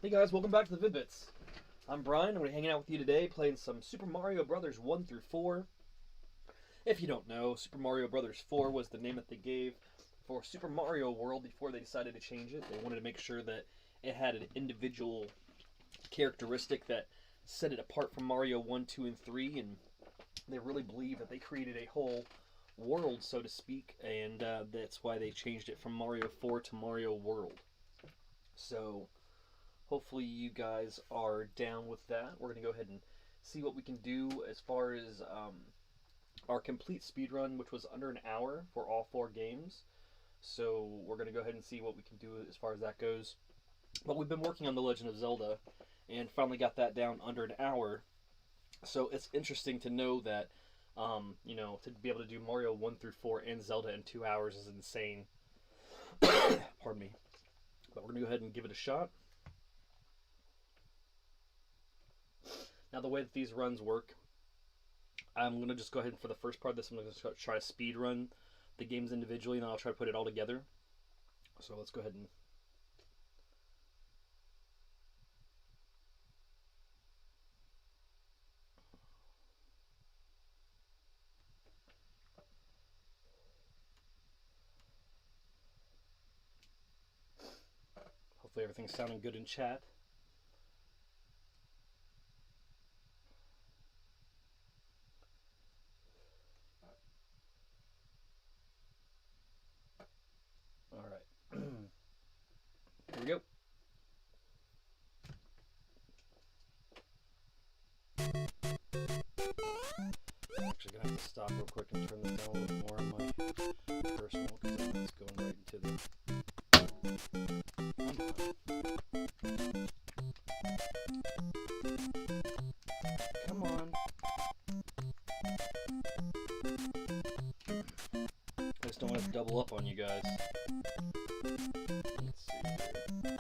Hey guys, welcome back to the Vid-Bits. I'm Brian, and we're hanging out with you today playing some Super Mario Brothers 1 through 4. If you don't know, Super Mario Brothers 4 was the name that they gave for Super Mario World before they decided to change it. They wanted to make sure that it had an individual characteristic that set it apart from Mario 1, 2, and 3, and they really believe that they created a whole world, so to speak, and that's why they changed it from Mario 4 to Mario World. So hopefully you guys are down with that. We're going to go ahead and see what we can do as far as our complete speed run, which was under an hour for all 4 games. So we're going to go ahead and see what we can do as far as that goes. But we've been working on The Legend of Zelda and finally got that down under an hour. So it's interesting to know that, to be able to do Mario 1 through 4 and Zelda in 2 hours is insane. Pardon me. But we're going to go ahead and give it a shot. Now the way that these runs work, I'm going to just go ahead and for the first part of this, I'm going to try to speed run the games individually, and then I'll try to put it all together. So let's go ahead and... Hopefully everything's sounding good in chat. Alright. Here we go. I'm actually going to have to stop real quick and turn this down a little more on my personal, because it's going right into the... Come on. I just don't want to double up on you guys. Let's see here.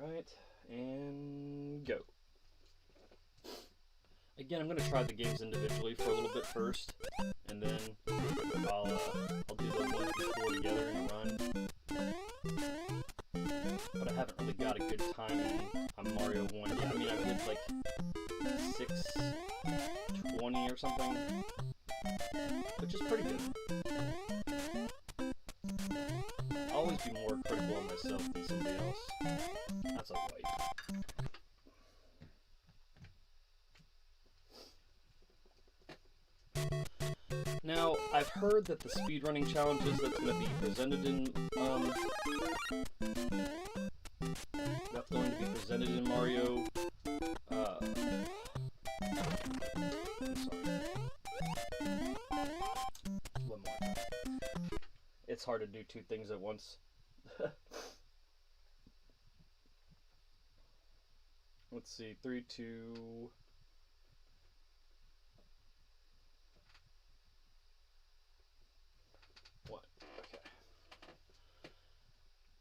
Alright, and go. Again, I'm going to try the games individually for a little bit first, and then I'll do the 1 through 4 together in a run. But I haven't really got a good time on Mario 1 yet. I mean, I did like 6:20 or something, which is pretty good. I'll always be more critical on myself than somebody else. That's alright. Now, I've heard that the speedrunning challenges that's going to be presented in Mario. I'm sorry. One more. It's hard to do 2 things at once. Let's see, 3, 2.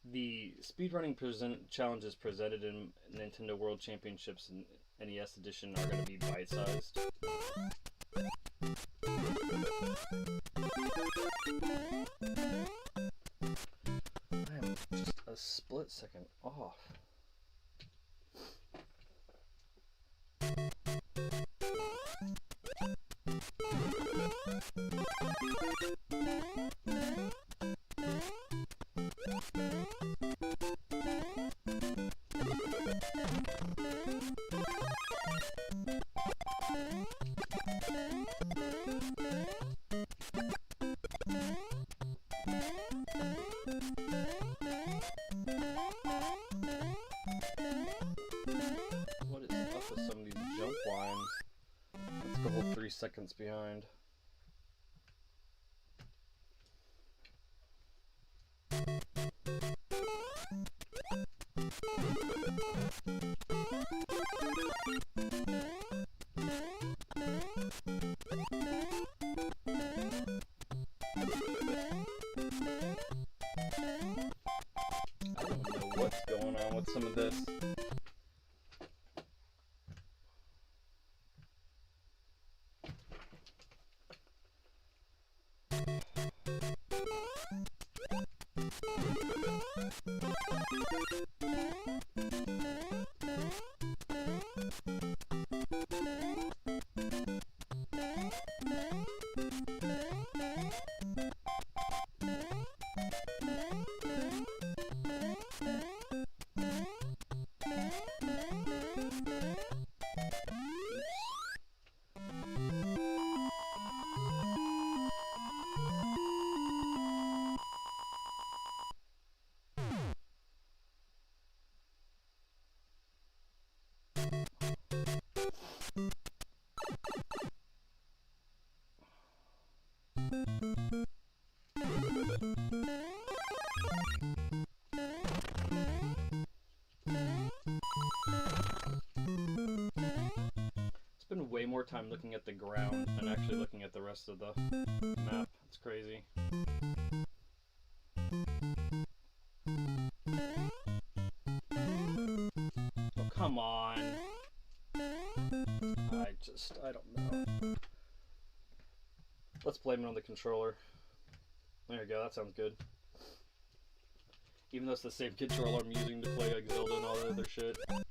The speedrunning challenges presented in Nintendo World Championships and NES Edition are going to be bite-sized. I am just a split second off. What is up with some of these jump lines? Let's go 3 seconds behind. I don't know what's going on with some of this. Spend way more time looking at the ground than actually looking at the rest of the map. It's crazy. Oh, come on. I don't know. Let's blame it on the controller. There you go, that sounds good. Even though it's the same controller I'm using to play like Zelda and all that other shit. I'll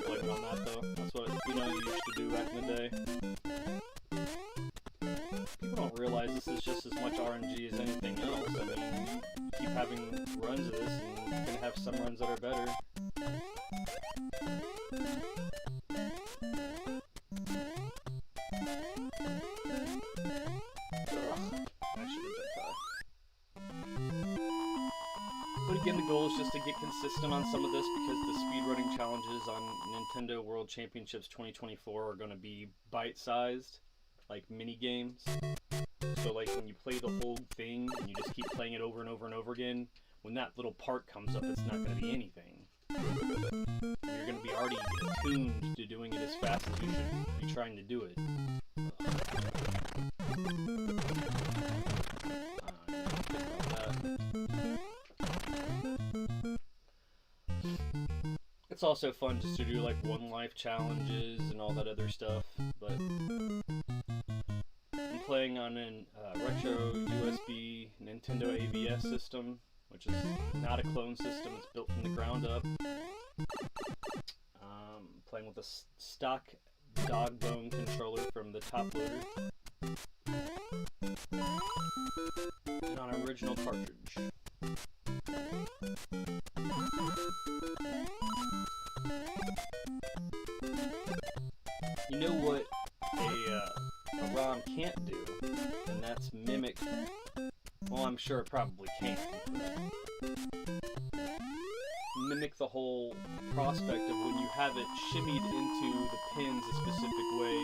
blame it on that though. That's what you used to do back in the day. People don't realize this is just as much RNG as anything else. I mean, you keep having runs of this and you're gonna have some runs that are better. But again, the goal is just to get consistent on some of this because the speedrunning challenges on Nintendo World Championships 2024 are going to be bite-sized, like mini games. So like when you play the whole thing and you just keep playing it over and over and over again, when that little part comes up, it's not going to be anything. You're going to be already attuned to doing it as fast as you should be trying to do it. It's also fun just to do like one life challenges and all that other stuff, but I'm playing on a retro USB Nintendo AVS system, which is not a clone system, it's built from the ground up. Playing with a stock dog bone controller from the top loader and on an original cartridge. You know what a ROM can't do, and that's mimic, well, I'm sure it probably can, mimic the whole prospect of when you have it shimmied into the pins a specific way,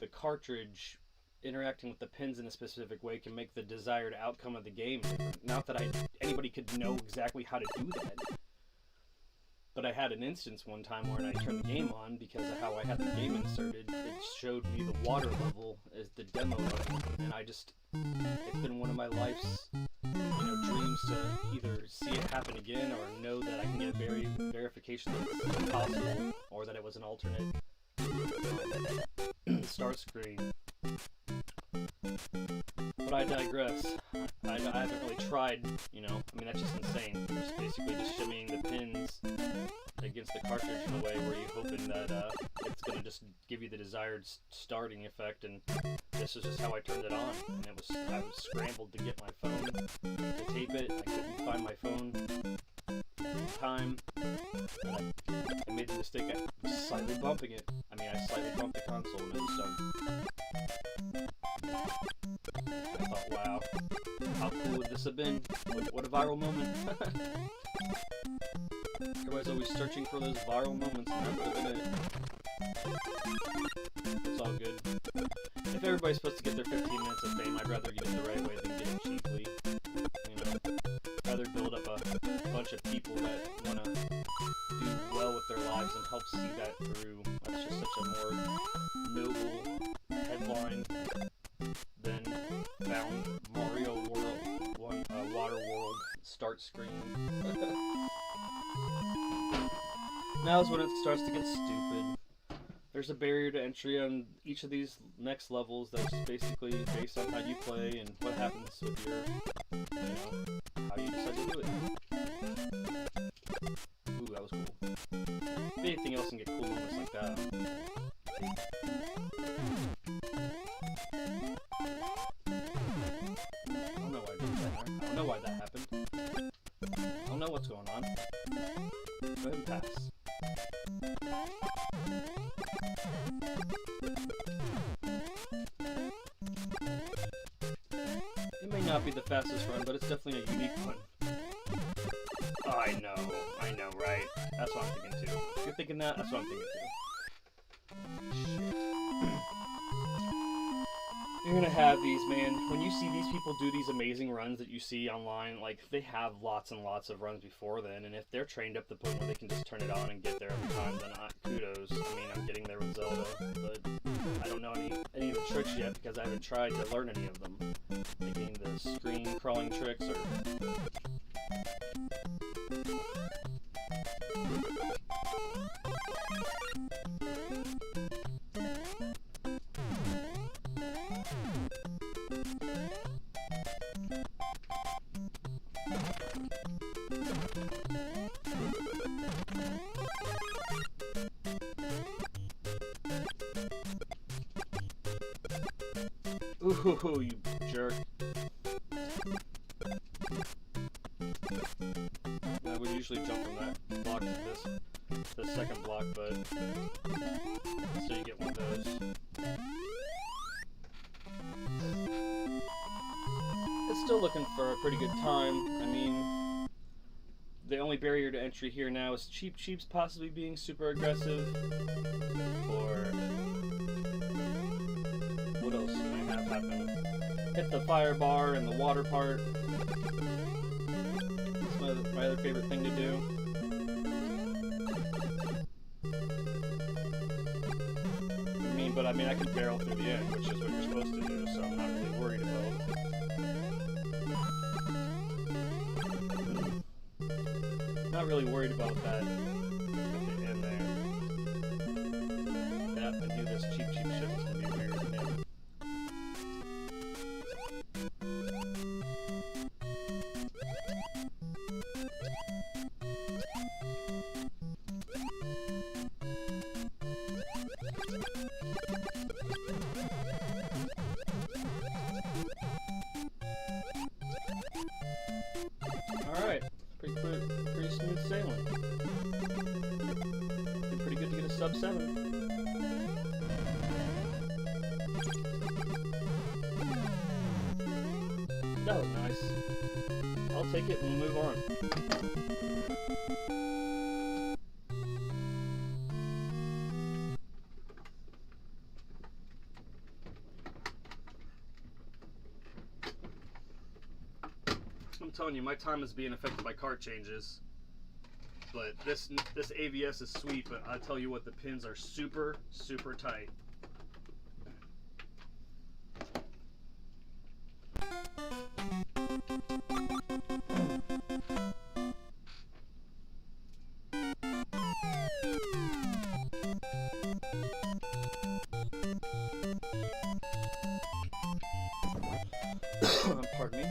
the cartridge interacting with the pins in a specific way can make the desired outcome of the game different. Not that anybody could know exactly how to do that. But I had an instance one time where I turned the game on because of how I had the game inserted. It showed me the water level as the demo of it, and it's been one of my life's, dreams to either see it happen again or know that I can get verification that it's possible, or that it was an alternate start screen. But I digress. I haven't really tried, that's just insane. Just basically just shimmying the pins against the cartridge in a way where you're hoping that it's going to just give you the desired starting effect, and this is just how I turned it on. And I was scrambled to get my phone to tape it. I couldn't find my phone in time. And I made the mistake of slightly bumping it. I slightly bumped the console and it was done. I thought, wow, how cool would this have been? What a viral moment. Everybody's always searching for those viral moments, and that would have been it. It's all good. If everybody's supposed to get their 15 minutes of fame, I'd rather get it the right way than get it cheaply. I'd rather build up a bunch of people that want to do well with their lives and help see that through. That's just such a more noble headline than found Mario World, Water World start screen. Now's when it starts to get stupid. There's a barrier to entry on each of these next levels that's basically based on how you play and what happens with your, how you decide to do it. Ooh, that was cool. anything else can get cool moments like that. I don't know why I did that. I don't know why that happened. I don't know what's going on. Go ahead and pass. It may not be the fastest run, but it's definitely a unique one. Oh, I know, right? That's what I'm thinking too. If you're thinking that, that's what I'm thinking too. Shit. You're gonna have these, man. When you see these people do these amazing runs that you see online, like, they have lots and lots of runs before then, and if they're trained up to the point where they can just turn it on and get there every time, then kudos. I mean, I'm getting there with Zelda, but I don't know any of the tricks yet because I haven't tried to learn any of them. Making the screen crawling tricks or... Ooh, you jerk. I would usually jump from that block to this second block, but so you get one of those. It's still looking for a pretty good time. I mean, the only barrier to entry here now is Cheap's possibly being super aggressive, or what else might have happened? Hit the fire bar and the water part. That's my other favorite thing to do. I mean, I can barrel through the end, which is what you're supposed to do, so I'm not really worried about. Not really worried about that at the end there. That I knew this cheap shit was gonna be weird. Yeah. Alright, pretty smooth sailing. Been pretty good to get a sub 7. That was nice. I'll take it and we'll move on. I'm telling you, my time is being affected by cart changes. But this AVS is sweet, but I tell you what, the pins are super, super tight. Pardon me.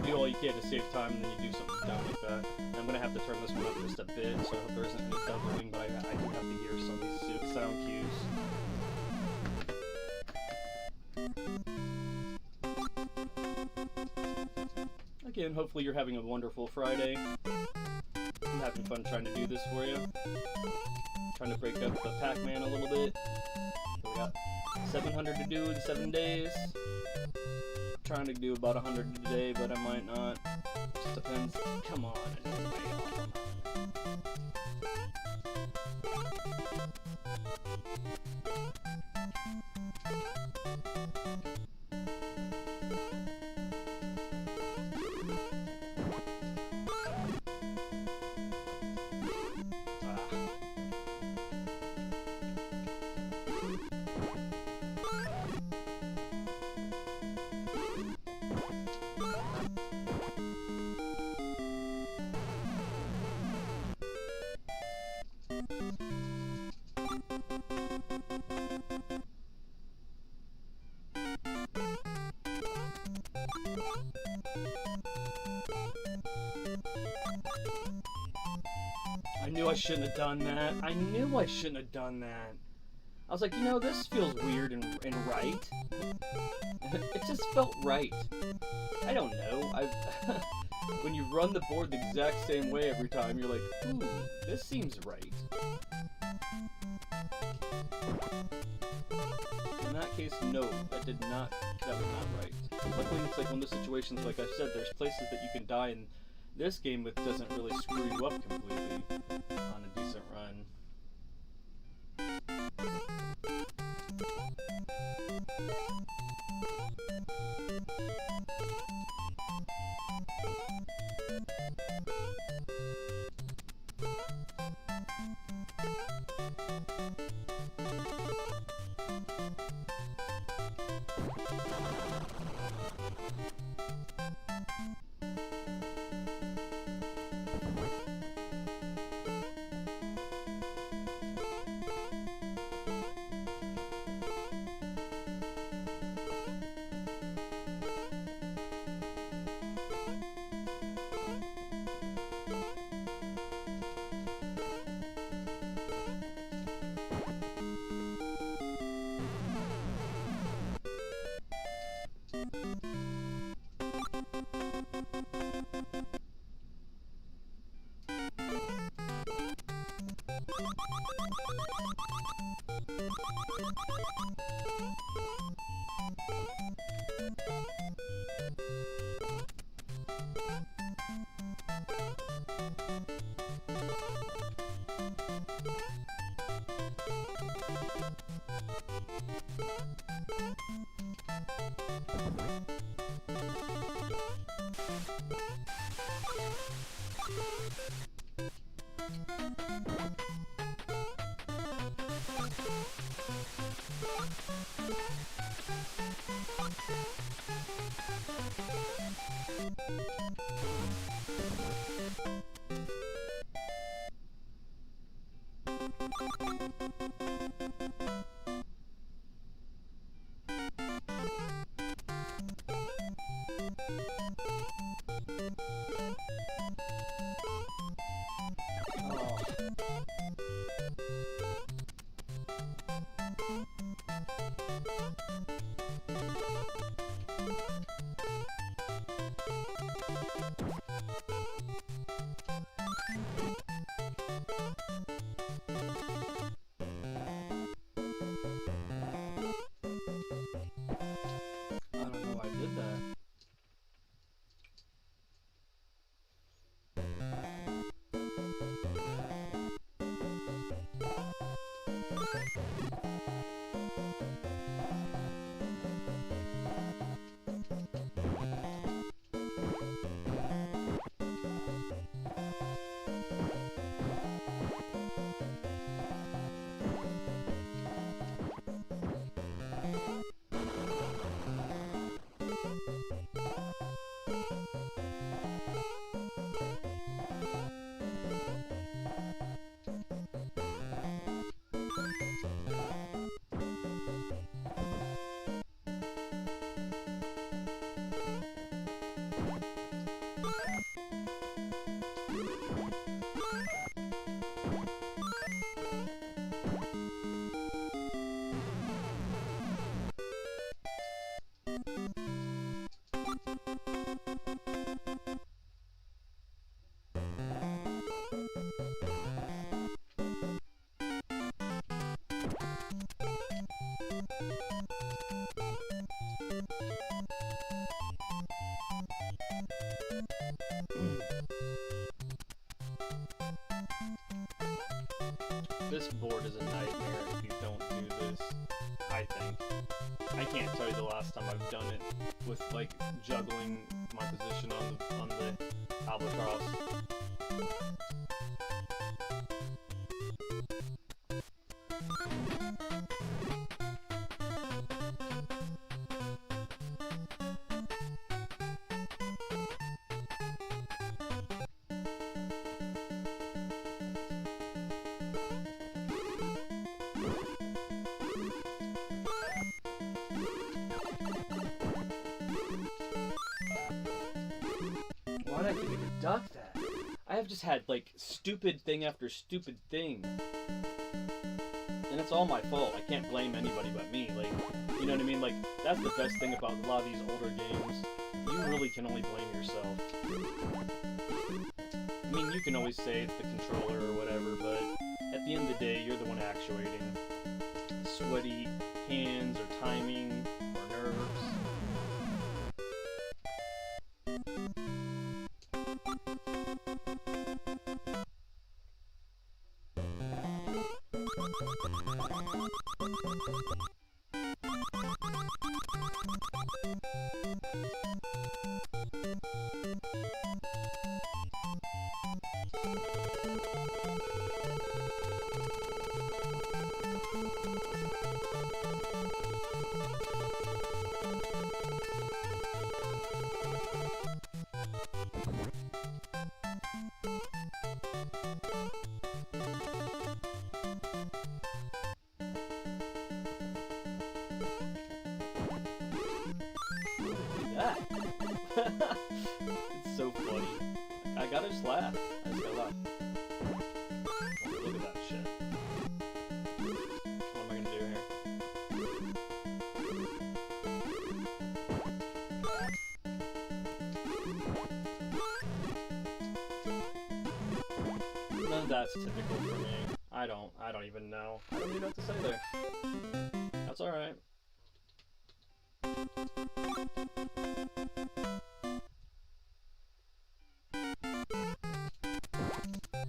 Do all you can to save time, and then you do something dumb like that. And I'm going to have to turn this one up just a bit, so I hope there isn't any doubling, but I do have to hear some of these sound cues. Again, hopefully you're having a wonderful Friday. I'm having fun trying to do this for you. Trying to break up the Pac-Man a little bit. So we got 700 to do in 7 days. trying to do about 100 today, but I might not. Just depends. Come on. I know way off. I knew I shouldn't have done that. I knew I shouldn't have done that. I was like, you know, this feels weird and right. It just felt right. I don't know. When you run the board the exact same way every time, you're like, ooh, this seems right. In that case, no, that was not right. Luckily, it's like one of those situations, like I said, there's places that you can die in this game that doesn't really screw you up completely on a decent run. This board is a nightmare if you don't do this, I think. I can't tell you the last time I've done it with, like, juggling my position on the albatross. Why did I think I could duck that? I have just had, like, stupid thing after stupid thing. And it's all my fault. I can't blame anybody but me. Like, you know what I mean? Like, that's the best thing about a lot of these older games. You really can only blame yourself. I mean, you can always say it's the controller or whatever, but at the end of the day, you're the one actuating. Sweaty hands or timing or nerves. That. It's so funny. I gotta just laugh. I just gotta laugh. Look at that shit. What am I gonna do here? None of that's typical for me. I don't even know. I don't even know what to say there. That's alright.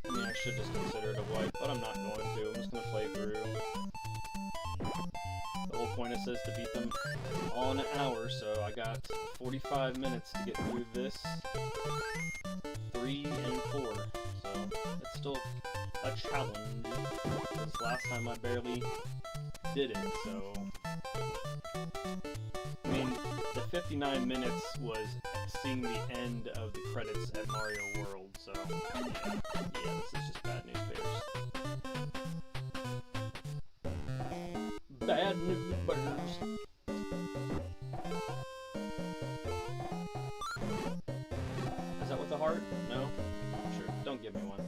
I mean, I should just consider it a wipe, but I'm not going to. I'm just going to play through. The whole point is to beat them all in an hour, so I got 45 minutes to get through this. 3 and 4, so it's still a challenge. This last time I barely did it, so... I mean, the 59 minutes was seeing the end of the credits at Mario World, so yeah, this is just bad news bears. Bad news bears. Is that with the heart? No? Sure, don't give me one.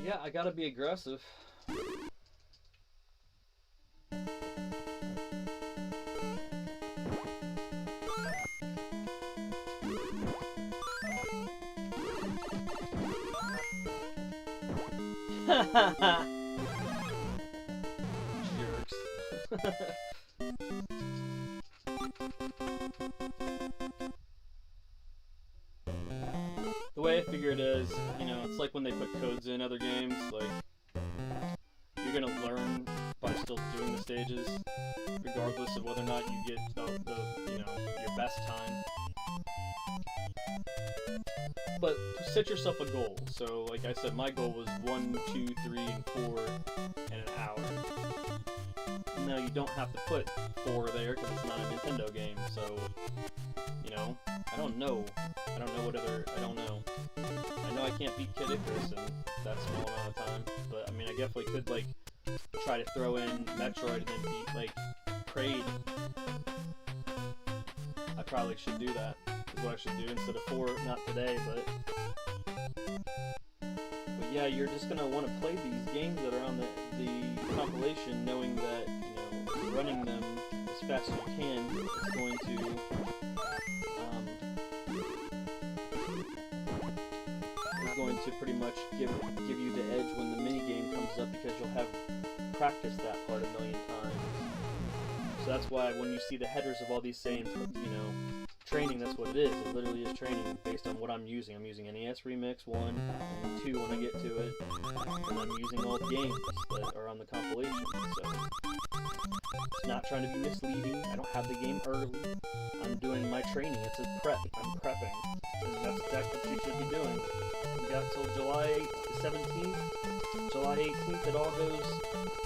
Yeah, I gotta be aggressive. Jerks. The way I figure it is, you know, it's like when they put codes in other games, like, you're gonna learn by still doing the stages, regardless of whether or not you get the you know, your best time. But set yourself a goal. So, like I said, my goal was 1, 2, 3, and 4 in an hour. Now, you don't have to put 4 there because it's not a Nintendo game, so, you know, I don't know. I don't know what other, I don't know. I know I can't beat Kid Icarus in that small amount of time, but, I mean, I definitely could, like, try to throw in Metroid and then beat, like, Kraid. I probably should do that. Is what I should do instead of 4, not today, but yeah, you're just gonna want to play these games that are on the compilation, knowing that, you know, running them as fast as you can is going to pretty much give you the edge when the mini game comes up, because you'll have practiced that part a million times. So that's why when you see the headers of all these saying, you know, training, that's what it is. It literally is training based on what I'm using. I'm using NES Remix 1 and 2 when I get to it, and I'm using old games that are on the compilation. So it's not trying to be misleading. I don't have the game early. I'm doing my training. It's a prep. I'm prepping. And that's exactly what you should be doing. We got till July 17th. July 18th it all goes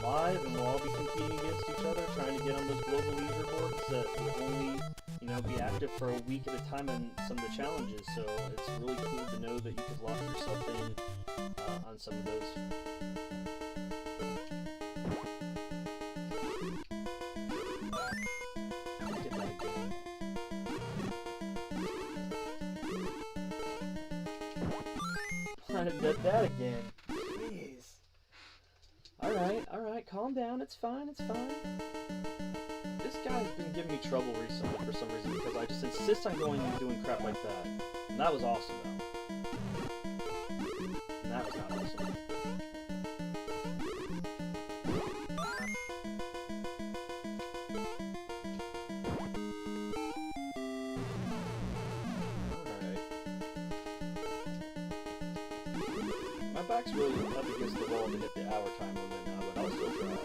live, and we'll all be competing against each other, trying to get on those global leaderboards that will only, you know, be active for a week at a time in some of the challenges. So it's really cool to know that you could lock yourself in on some of those. Get that again. I did that again. Jeez. Alright, calm down. It's fine, it's fine. This guy's been giving me trouble recently for some reason, because I just insist on going and doing crap like that. And that was awesome, though. And that was not awesome. My back's really up against the wall to hit the hour time limit now, but I'll still try.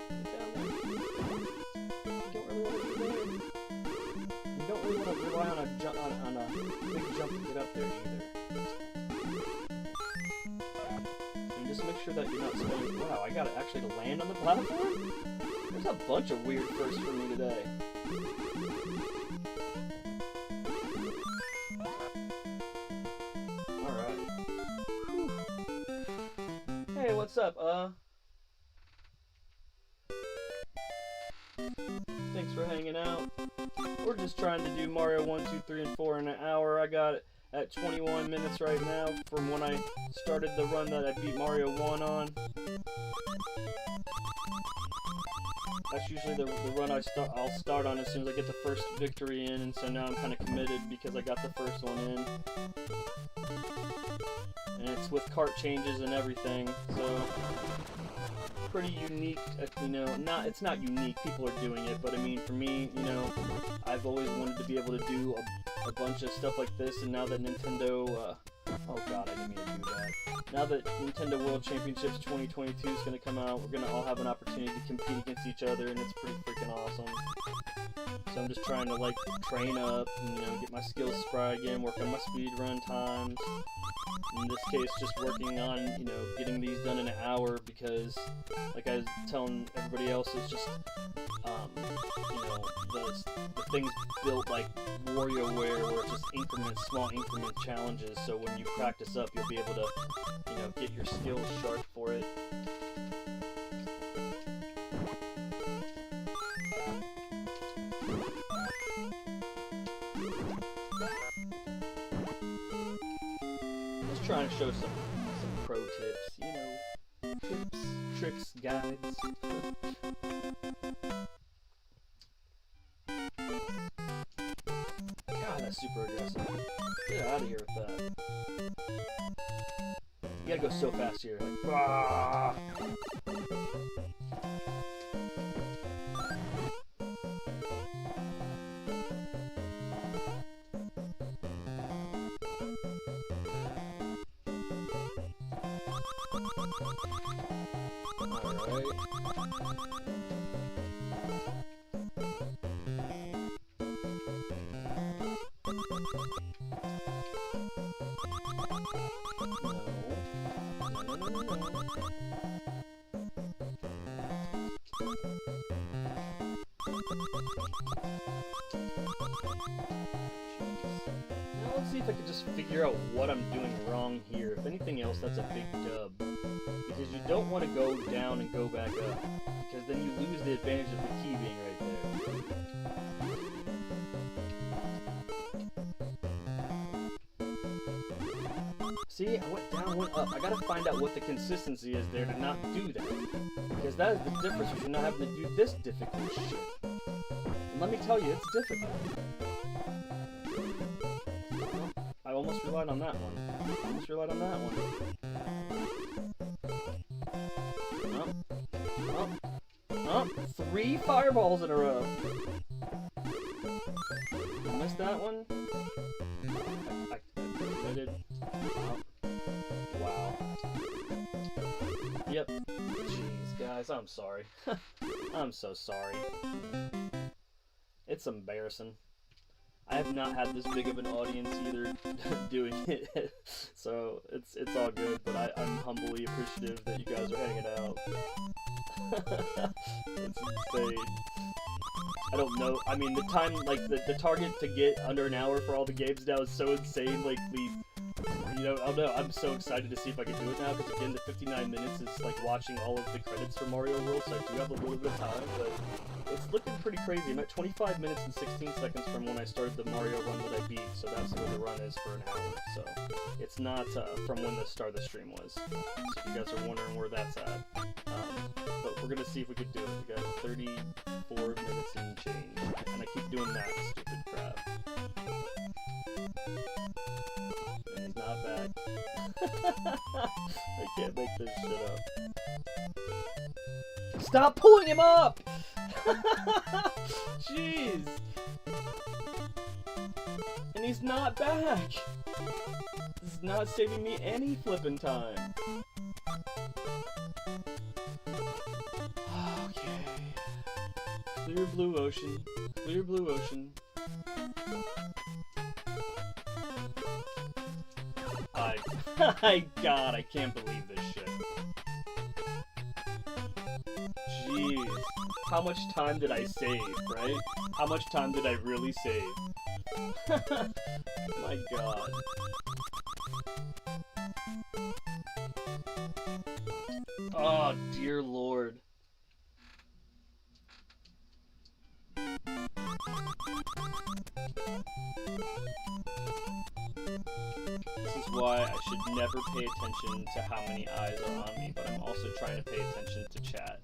Get down there. You don't really want to rely on a big jump to get up there either. And just make sure that you're not spinning. Wow, I got it actually to land on the platform? There's a bunch of weird firsts for me today. Hey, what's up? Thanks for hanging out. We're just trying to do Mario 1, 2, 3, and 4 in an hour. I got it at 21 minutes right now from when I started the run that I beat Mario 1 on. That's usually the run I'll start on as soon as I get the first victory in, and so now I'm kind of committed because I got the first one in. And it's with cart changes and everything, so pretty unique. You know, it's not unique. People are doing it, but I mean, for me, you know, I've always wanted to be able to do a bunch of stuff like this, and now that Nintendo, oh god, I didn't mean to do that. Now that Nintendo World Championships 2022 is going to come out, we're going to all have an opportunity to compete against each other, and it's pretty freaking awesome. So I'm just trying to, like, train up, and, you know, get my skills spry again, work on my speed run times. In this case, just working on, you know, getting these done in an hour, because, like I was telling everybody else, it's just, you know, the things built like WarioWare, where it's just increments, small increment challenges, so when you practice up, you'll be able to, you know, get your skills sharp for it. Just trying to show some pro tips, you know, tips, tricks, guides. God, that's super aggressive. Get out of here with that. You gotta go so fast here, like, ah! Now let's see if I can just figure out what I'm doing wrong here. If anything else, that's a big dub. Because you don't want to go down and go back up. Because then you lose the advantage of the key being right there. See, I went down, went up. I gotta find out what the consistency is there to not do that. Because that is the difference between not having to do this difficult shit. And let me tell you, it's difficult. I almost relied on that one. I almost relied on that one. Oh, 3 fireballs in a row. I missed that one. I committed. Oh. Wow. Yep. Jeez, guys, I'm sorry. I'm so sorry. It's embarrassing. I have not had this big of an audience either doing it, so it's all good, but I'm humbly appreciative that you guys are hanging out. It's insane. I don't know, I mean, the time, like, the target to get under an hour for all the games now is so insane, like, you know, I don't know, I'm so excited to see if I can do it now, because again, the 59 minutes is like watching all of the credits for Mario World, so I do have a little bit of time, but it's looking pretty crazy. I'm at 25 minutes and 16 seconds from when I started the Mario run that I beat, so that's where the run is for an hour, so it's not from when the start of the stream was, so if you guys are wondering where that's at, but we're gonna see if we could do it. We got 34 minutes and change, and I keep doing that stupid crap. And he's not back. I can't make this shit up. Stop pulling him up! Jeez! And he's not back! This is not saving me any flippin' time. Okay. Clear blue ocean. Clear blue ocean. God, I can't believe this shit. Jeez. How much time did I save, right? How much time did I really save? My God. Oh, dear Lord. This is why I should never pay attention to how many eyes are on me, but I'm also trying to pay attention to chat.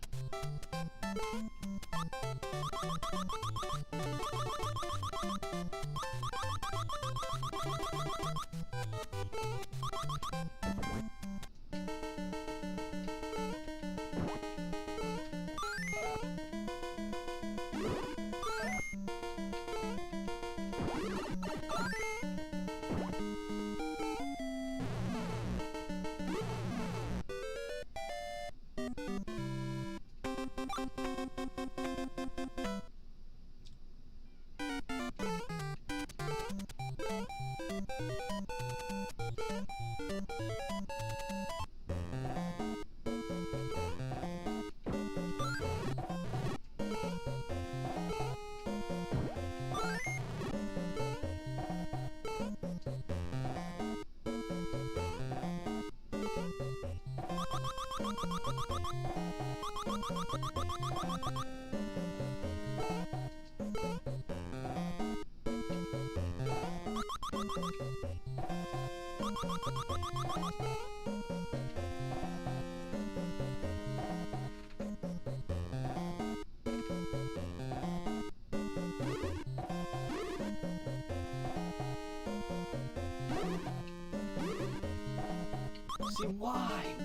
See, why?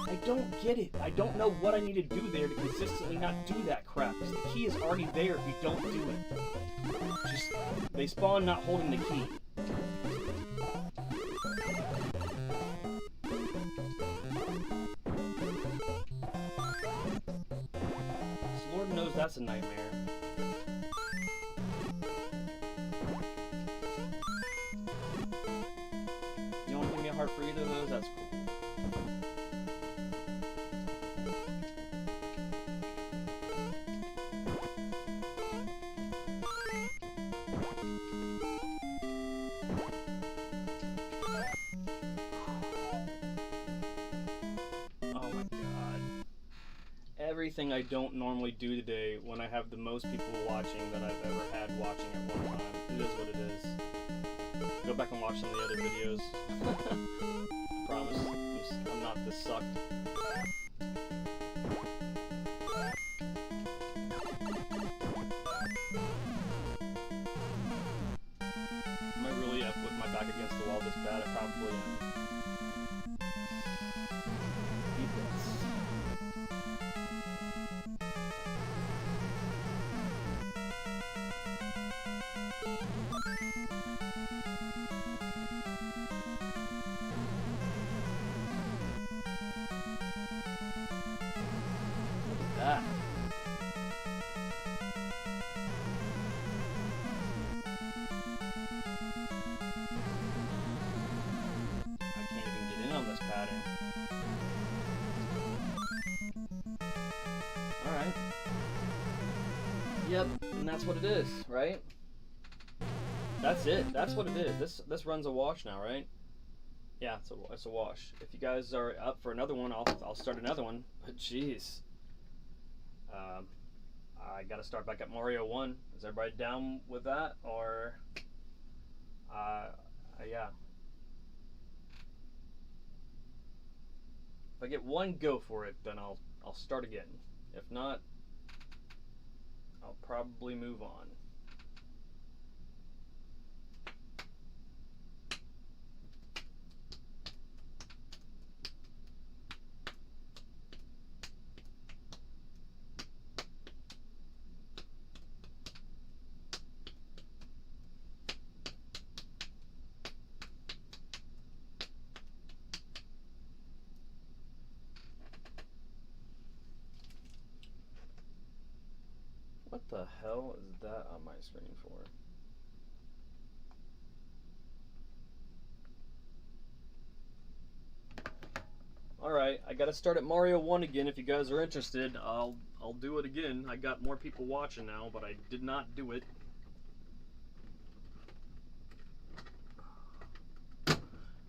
I don't get it. I don't know what I need to do there to consistently not do that crap, because the key is already there if you don't do it. Just, they spawn not holding the key. So Lord knows that's a nightmare. You don't want to give me a heart for either of those? That's cool. everything I don't normally do today when I have the most people watching that I've ever had watching at one time. It is what it is. Go back and watch some of the other videos. Promise, I'm not this sucked. Am I really up with my back against the wall this bad? I probably am. That. I can't even get in on this pattern. Alright. Yep, and that's what it is, right? That's it. That's what it is. This runs a wash now, right? Yeah, it's a wash. If you guys are up for another one, I'll start another one. But jeez. I gotta start back at Mario 1. Is everybody down with that? Or, yeah. If I get one go for it, then I'll start again. If not, I'll probably move on. What the hell is that on my screen for? Alright, I gotta start at Mario 1 again. If you guys are interested, I'll do it again. I got more people watching now, but I did not do it.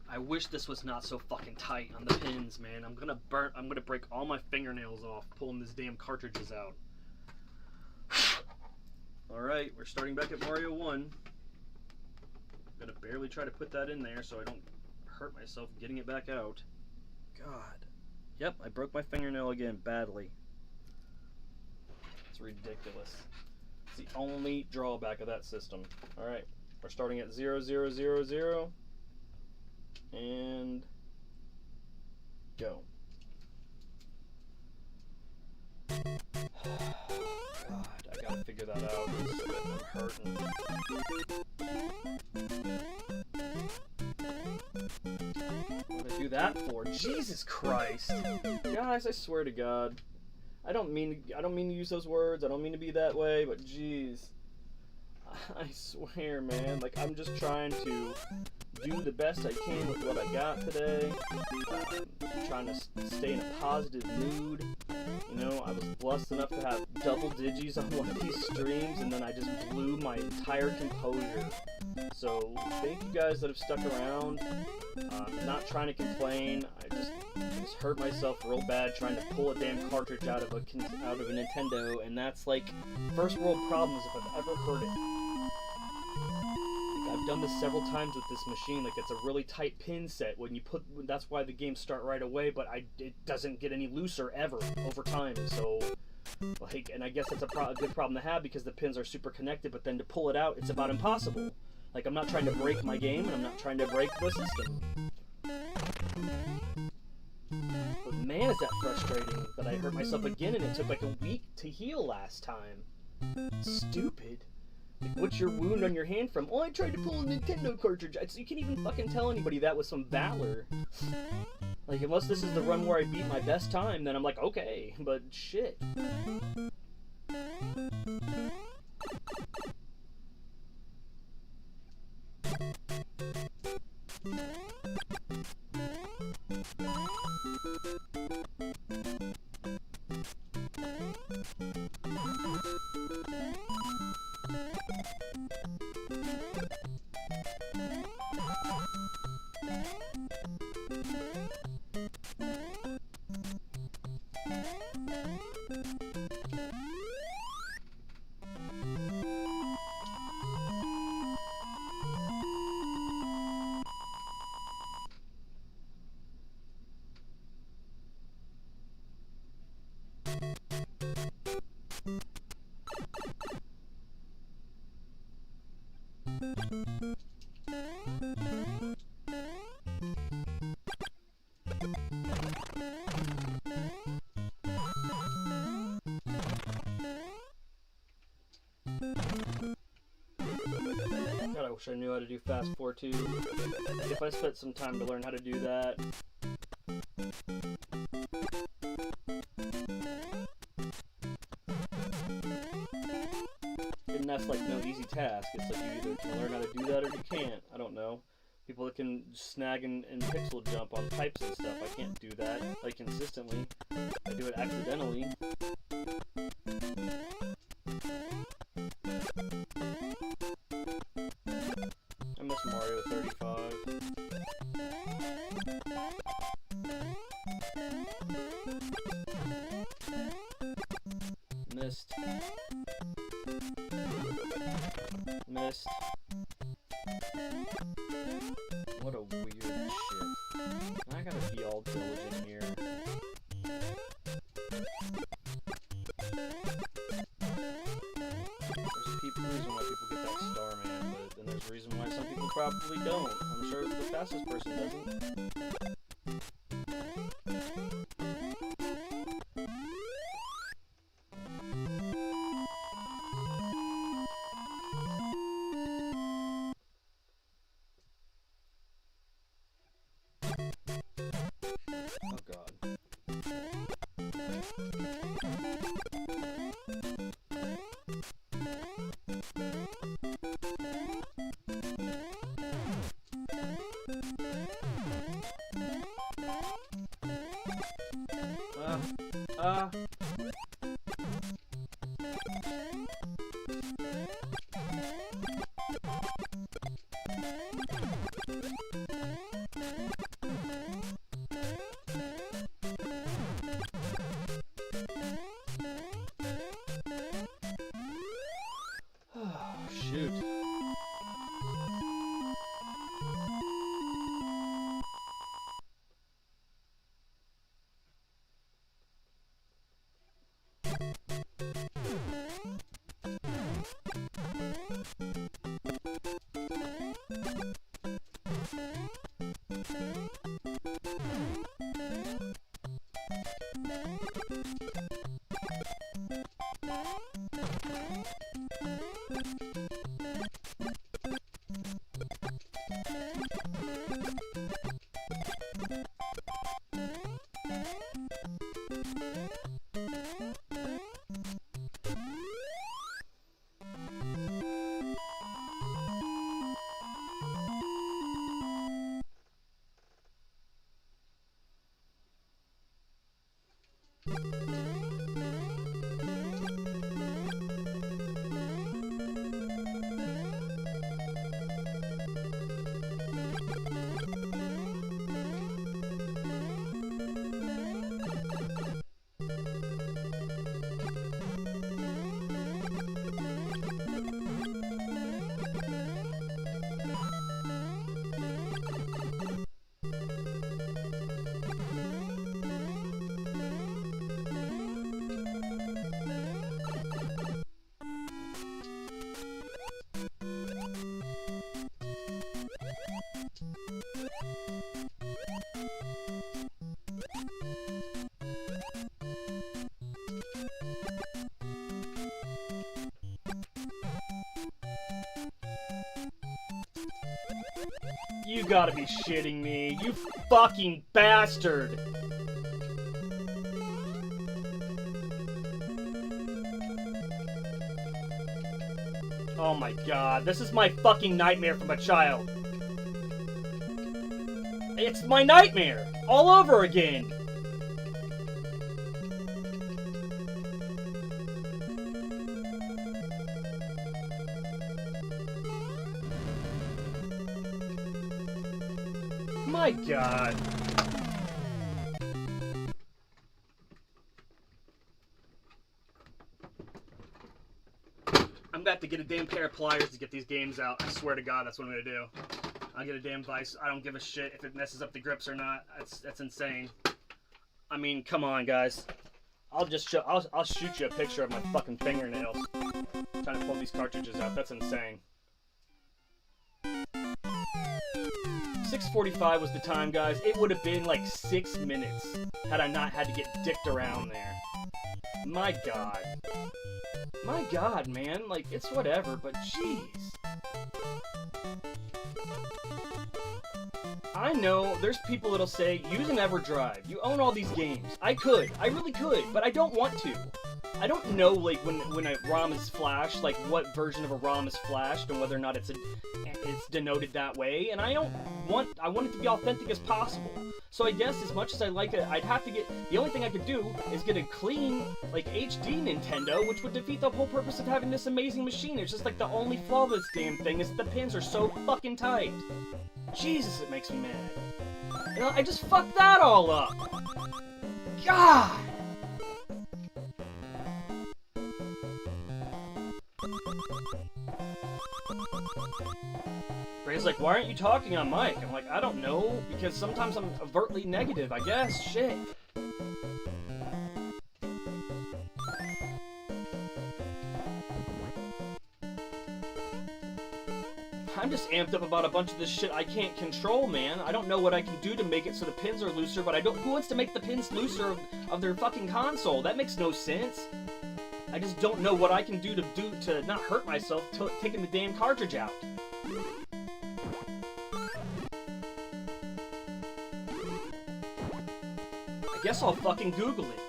I wish this was not so fucking tight on the pins, man. I'm gonna break all my fingernails off pulling these damn cartridges out. Alright, we're starting back at Mario 1. I'm gonna barely try to put that in there so I don't hurt myself getting it back out. God. Yep, I broke my fingernail again, badly. It's ridiculous. It's the only drawback of that system. Alright, we're starting at 0, 0, 0, 0. And go. God, I gotta figure that out. I'm hurting. What did I do that for? Jesus Christ! Guys, I swear to God, I don't mean to use those words. I don't mean to be that way, but jeez, I swear, man. Like, I'm just trying to do the best I can with what I got today. Trying to stay in a positive mood. You know, I was blessed enough to have double digits on one of these streams, and then I just blew my entire composure. So, thank you guys that have stuck around. Not trying to complain. I just hurt myself real bad trying to pull a damn cartridge out of a Nintendo, and that's like first world problems if I've ever heard it. I've done this several times with this machine. Like, it's a really tight pin set when you put. That's why the games start right away, but it doesn't get any looser ever over time. So, like, and I guess that's a good problem to have because the pins are super connected. But then to pull it out, it's about impossible. Like, I'm not trying to break my game, and I'm not trying to break the system. But man, is that frustrating that I hurt myself again, and it took like a week to heal last time. Stupid. Like, what's your wound on your hand from? Oh, I tried to pull a Nintendo cartridge. You can't even fucking tell anybody that with some valor. Like, unless this is the run where I beat my best time, then I'm like, okay, but shit. wish I knew how to do fast forward too. If I spent some time to learn how to do that. And that's like no easy task. It's like you either can learn how to do that or you can't. I don't know. People that can snag and pixel jump on pipes and stuff, I can't do that like consistently. I do it accidentally. I miss Mario 35. Missed. Missed. What a weird shit. I gotta be all diligent here. There's a reason why people get that star, man, but then there's a reason why some people probably don't. I'm sure the fastest person doesn't. Oh god. Shoot. You gotta be shitting me. You fucking bastard. Oh my god, this is my fucking nightmare from a child. It's my nightmare all over again. My god. I'm gonna have to get a damn pair of pliers to get these games out. I swear to god, that's what I'm gonna do. I'll get a damn vise. I don't give a shit if it messes up the grips or not. That's insane. I mean, come on, guys. I'll shoot you a picture of my fucking fingernails. I'm trying to pull these cartridges out. That's insane. 6:45 was the time, guys. It would have been like 6 minutes had I not had to get dicked around there. My god. My god, man. Like, it's whatever, but jeez. I know there's people that'll say, use an EverDrive. You own all these games. I really could, but I don't want to. I don't know, like, when a ROM is flashed, like, what version of a ROM is flashed and whether or not it's denoted that way, and I want it to be authentic as possible. So I guess as much as I like it, I'd have to get, the only thing I could do is get a clean, like, HD Nintendo, which would defeat the whole purpose of having this amazing machine. It's just like the only flaw of this damn thing is that the pins are so fucking tight. Jesus, it makes me mad. You know, I just fucked that all up. God! Ray's like, why aren't you talking on mic? I'm like, I don't know, because sometimes I'm overtly negative, I guess. Shit. I'm just amped up about a bunch of this shit I can't control, man. I don't know what I can do to make it so the pins are looser, but who wants to make the pins looser of their fucking console? That makes no sense. I just don't know what I can do to not hurt myself taking the damn cartridge out. I guess I'll fucking Google it.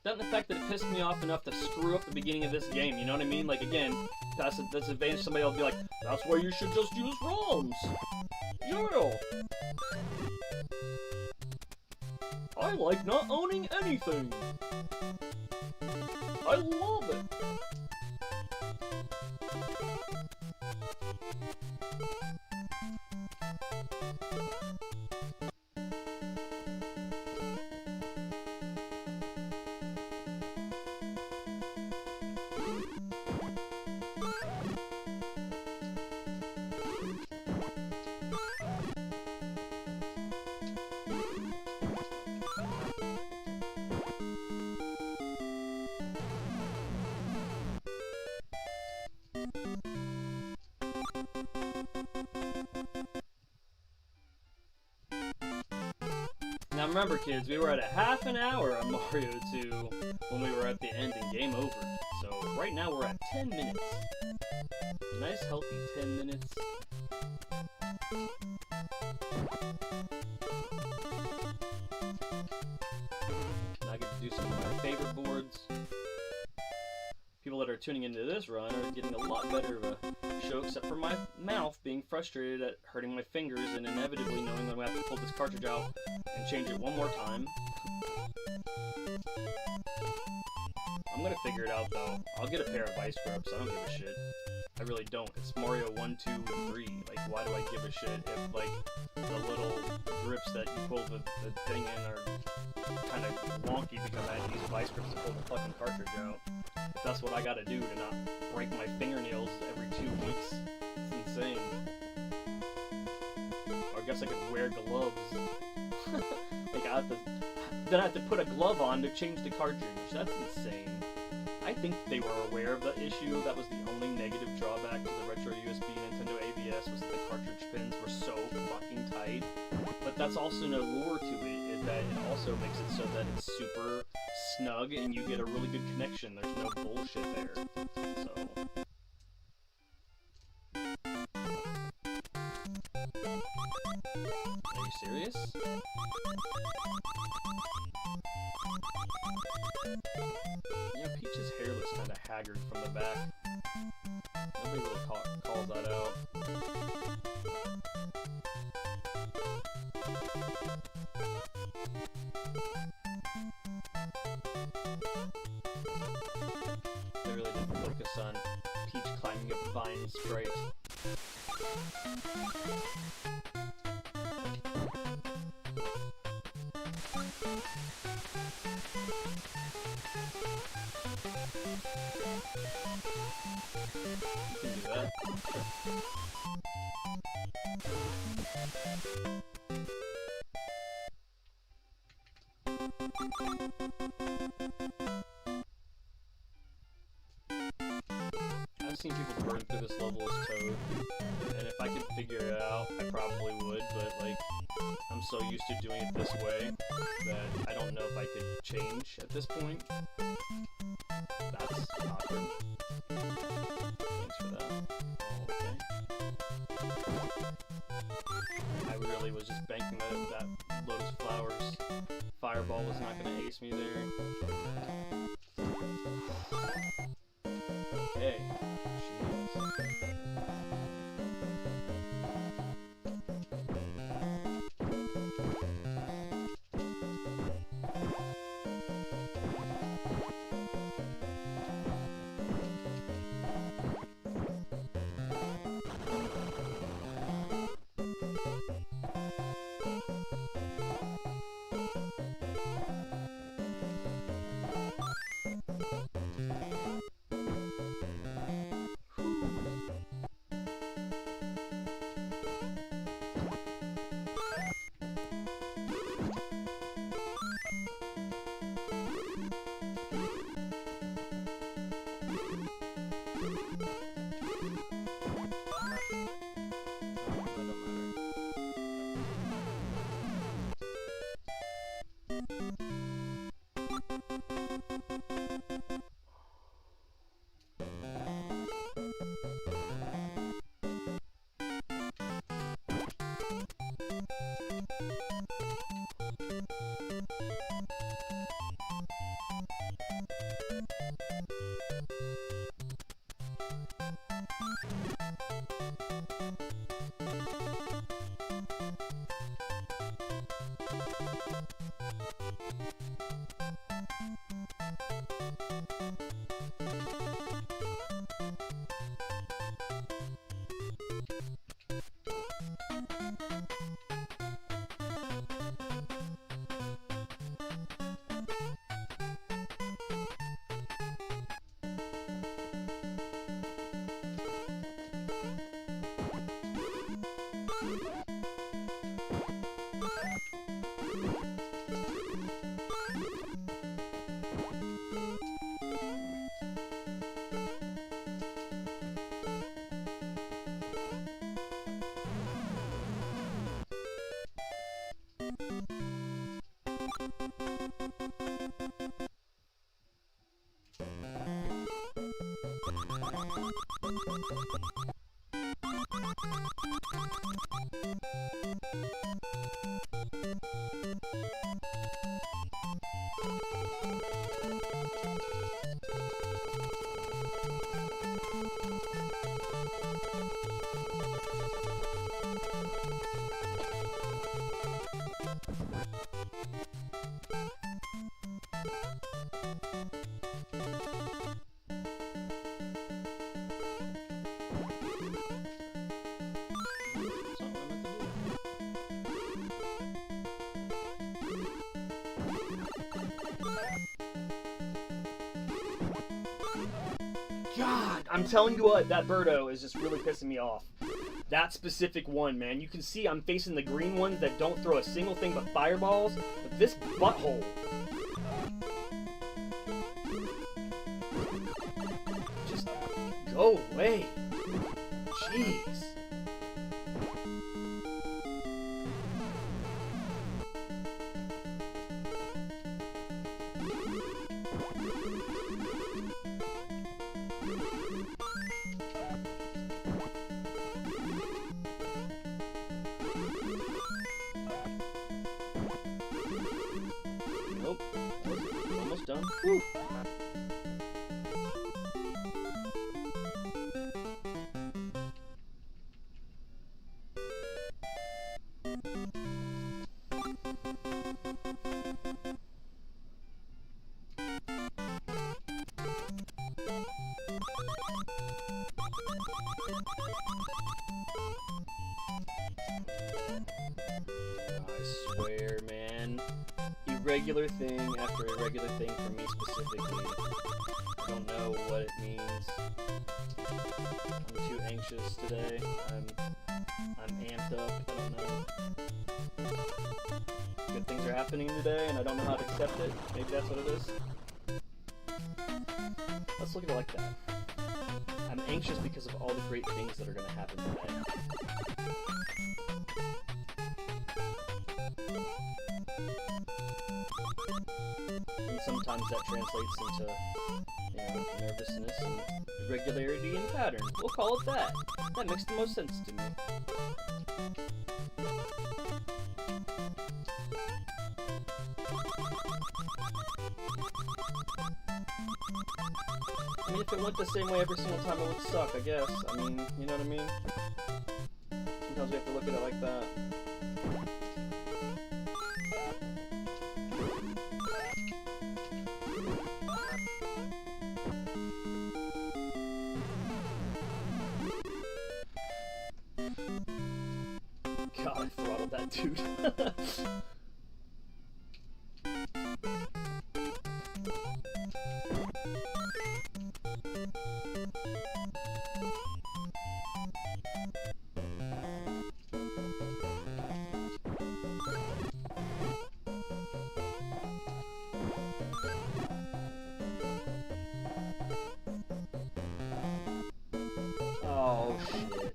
Not the fact that it pissed me off enough to screw up the beginning of this game, you know what I mean? Like, again, that's advantage. Somebody will be like, that's why you should just use ROMs. Yeah. I like not owning anything. I love it. Now remember, kids, we were at a half an hour on Mario 2 when we were at the end and game over. So right now we're at 10 minutes. Nice healthy 10 minutes. Now I get to do some of my favorite boards. People that are tuning into this run are getting a lot better of a show, except for my mouth being frustrated at hurting my fingers and inevitably knowing that I'm going to have to pull this cartridge out and change it one more time. I'm going to figure it out, though. I'll get a pair of ice grips. I don't give a shit. I really don't. It's Mario 1, 2, and 3. Like, why do I give a shit if, like, the little grips that you pull the thing in are kind of wonky because I had to use vice grips to pull the fucking cartridge out. If that's what I gotta do to not break my fingernails every 2 weeks, it's insane. Or I guess I could wear gloves. Like, then I have to put a glove on to change the cartridge. That's insane. I think they were aware of the issue. That was the only negative drawback to the retro USB Nintendo ABS, was that the cartridge pins were so fucking tight. But that's also no lure to it, is that it also makes it so that it's super snug and you get a really good connection. There's no bullshit there. So. Are you serious? Yeah, Peach's hair looks kind of haggard from the back. Nobody really calls that out. They really didn't focus on Peach climbing up vine sprite. You can do that. I've seen people burn through this level as Toad, and if I could figure it out, I probably would, but, like, I I'm so used to doing it this way that I don't know if I could change at this point. That's awkward. Thanks for that. Oh, okay. I really was just banking that Lotus Flowers fireball was not going to ace me there. Okay. God, I'm telling you what, that Birdo is just really pissing me off. That specific one, man. You can see I'm facing the green ones that don't throw a single thing but fireballs, but this butthole. Just go away. Jeez. Nope. Almost done. Woo. I swear, man. Irregular thing after irregular thing for me specifically. I don't know what it means. I'm too anxious today. I'm amped up. I don't know. Good things are happening today and I don't know how to accept it. Maybe that's what it is. Let's look at it like that. I'm anxious because of all the great things that are going to happen today. sometimes that translates into, you know, nervousness and irregularity in patterns. We'll call it that. That makes the most sense to me. I mean, if it went the same way every single time, it would suck, I guess. I mean, you know what I mean? Sometimes we have to look at it like that. God, I throttled that dude. Oh, shit.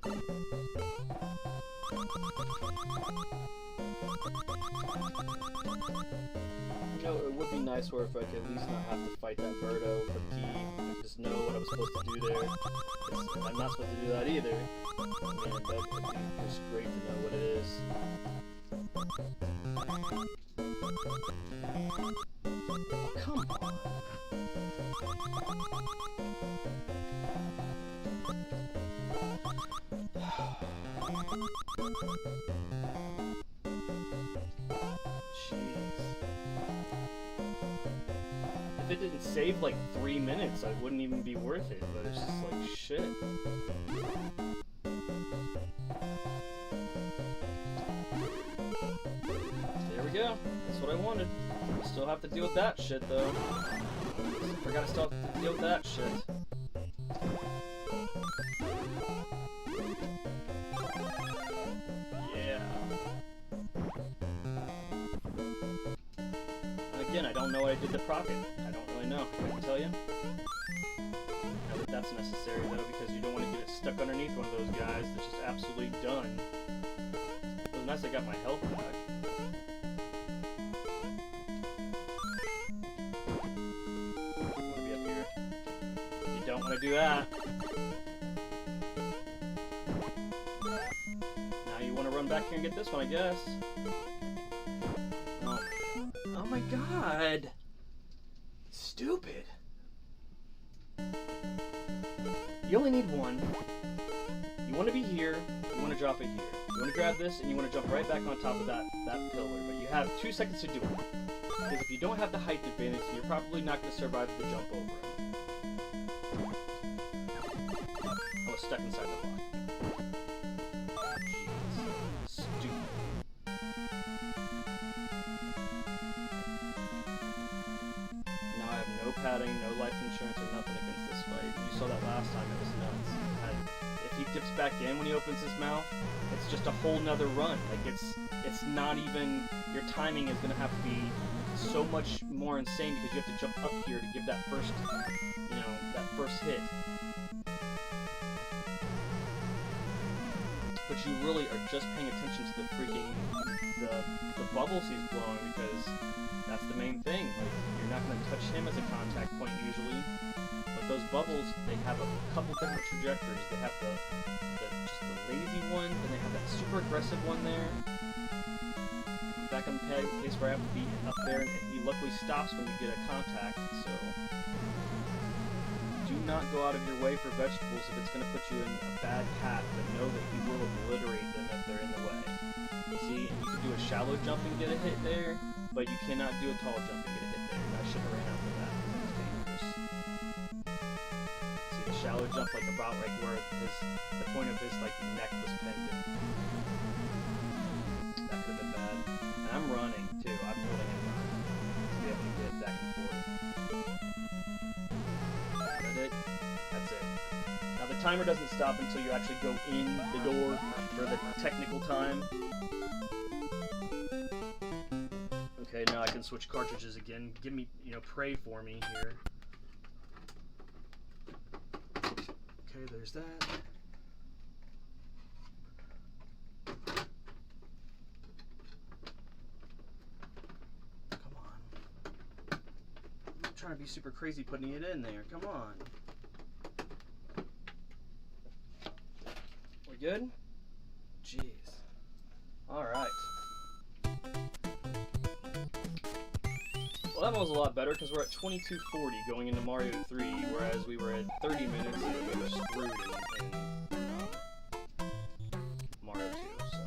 You know, it would be nice where if I could at least not have to fight that Birdo for the key. I could just know what I was supposed to do there. I'm not supposed to do that either. Man, that would be just great to know what it is. Oh, come on. If it didn't save like 3 minutes, it wouldn't even be worth it, but it's just like, shit. There we go. That's what I wanted. Still have to deal with that shit, though. Forgot to still have to deal with that shit. Again, I don't know what I did to Procket. I don't really know. I can tell you. I know that that's necessary, though, because you don't want to get it stuck underneath one of those guys that's just absolutely done. It was nice I got my health back. You want to be up here? You don't want to do that. Now you want to run back here and get this one, I guess. Oh my god! Stupid! You only need one. You want to be here, you want to drop it here. You want to grab this, and you want to jump right back on top of that pillar. But you have 2 seconds to do it. Because if you don't have the height advantage, you're probably not going to survive the jump over it. I was stuck inside the block. Padding, no life insurance or nothing against this fight. You saw that last time, it was nuts. And if he dips back in when he opens his mouth, it's just a whole nother run. Like it's not even, your timing is gonna have to be so much more insane because you have to jump up here to give that first, you know, that first hit. But you really are just paying attention to the freaking, the bubbles he's blowing, because that's the main thing. Like, you're not going to touch him as a contact point usually, but those bubbles, they have a couple different trajectories. They have just the lazy one, then they have that super aggressive one there. Back on the place where I have to be up there, and he luckily stops when you get a contact, so do not go out of your way for vegetables if it's going to put you in a bad path, but know that he will obliterate them if they're in the way. See, and you can do a shallow jump and get a hit there, but you cannot do a tall jump and get a hit there. And I should have ran out for that, because it's dangerous. See, the shallow jump, like about right where the point of his like neck was pinned. That could have been bad. And I'm running too. I'm holding it to be able to get back and forth. Is that it? That's it. Now the timer doesn't stop until you actually go in the door for the technical time. Okay, now I can switch cartridges again. Give me, you know, pray for me here. Okay, there's that. Come on. trying to be super crazy putting it in there. Come on. We good? Jeez. Alright. Well, that one was a lot better because we're at 2240 going into Mario 3, whereas we were at 30 minutes and we were screwed in Mario 2, so.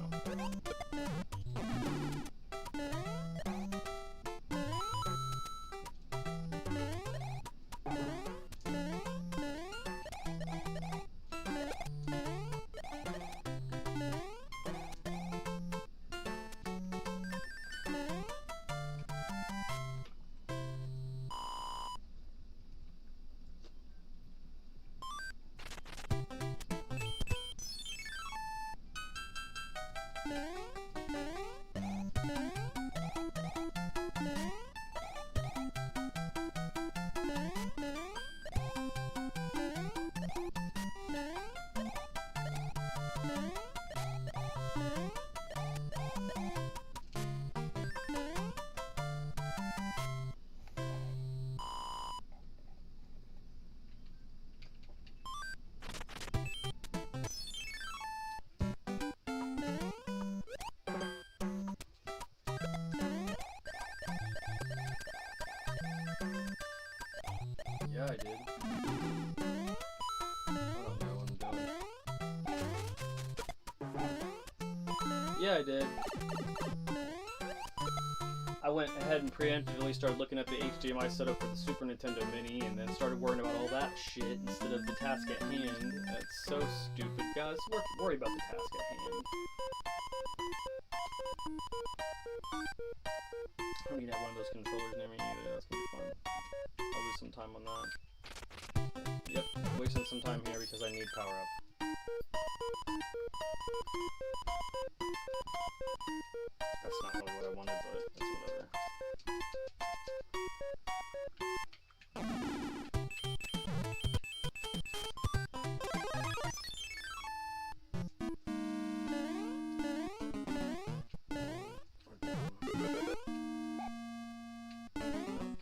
Yeah, I did. I don't know what I'm doing. Yeah, I did. I went ahead and preemptively started looking at the HDMI setup for the Super Nintendo Mini and then started worrying about all that shit instead of the task at hand. That's so stupid, guys. Worry about the task at hand. I don't need to have one of those controllers near me either. That's gonna be fun. I'll lose some time on that. Yep, wasting some time here because I need power up. That's not really what I wanted, but that's whatever.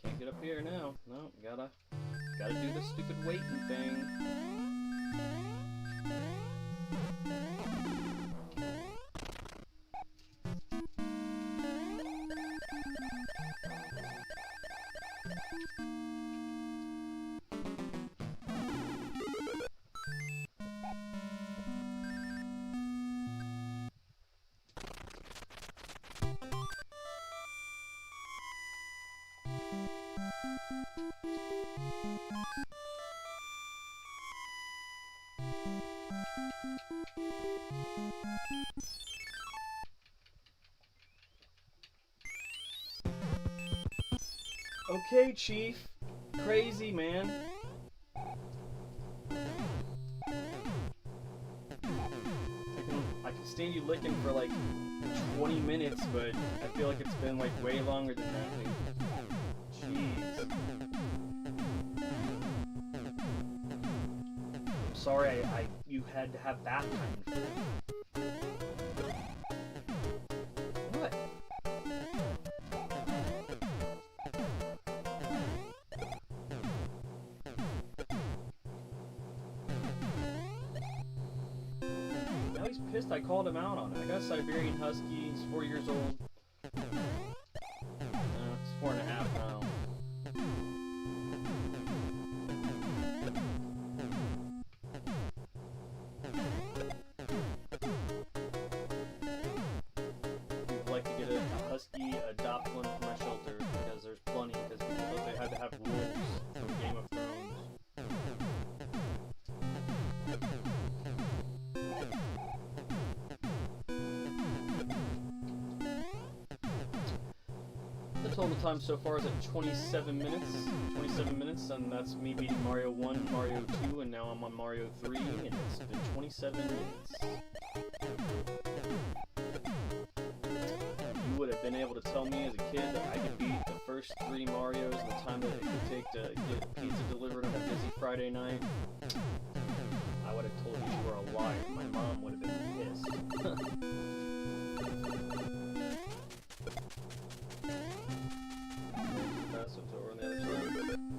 Can't get up here now. No, gotta do the stupid waiting thing. Okay, Chief. Crazy, man. I can stand you licking for like 20 minutes, but I feel like it's been like way longer than that. Jeez. I'm sorry you had to have bath time for that. What? Now he's pissed I called him out on it. I got a Siberian Husky, he's 4 years old. It's 4.5 now. Adopt one from my shelter because there's plenty, because people thought they had to have wolves from Game of Thrones. The total time so far is at 27 minutes. 27 minutes, and that's me beating Mario 1, Mario 2, and now I'm on Mario 3, and it's been 27 minutes. Would have been able to tell me as a kid that I could beat the first 3 Marios in the time that it could take to get pizza delivered on a busy Friday night, I would have told you you were a liar. My mom would have been pissed. Passives over on the other side.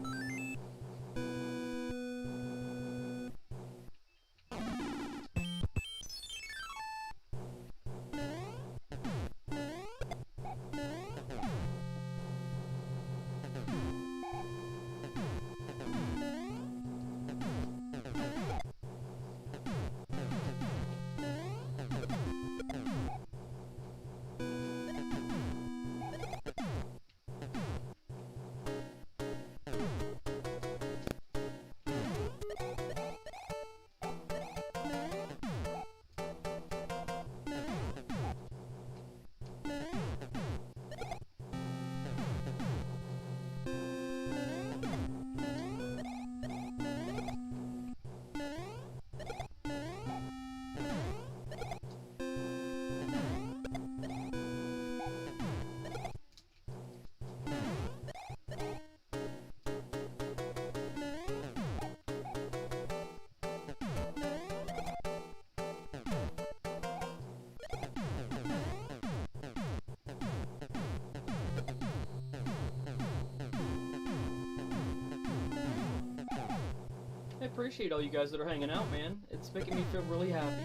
appreciate all you guys that are hanging out, man. It's making me feel really happy.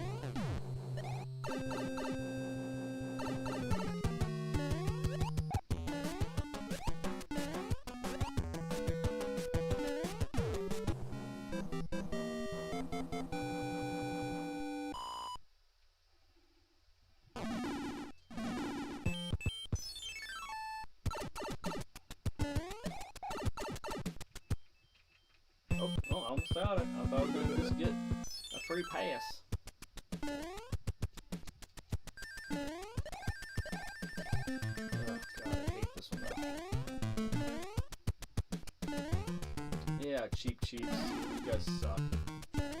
Oh, I almost got it. I thought I was going to just get a free pass. Oh, God, I hate this one. Yeah, cheap cheats. You guys suck. It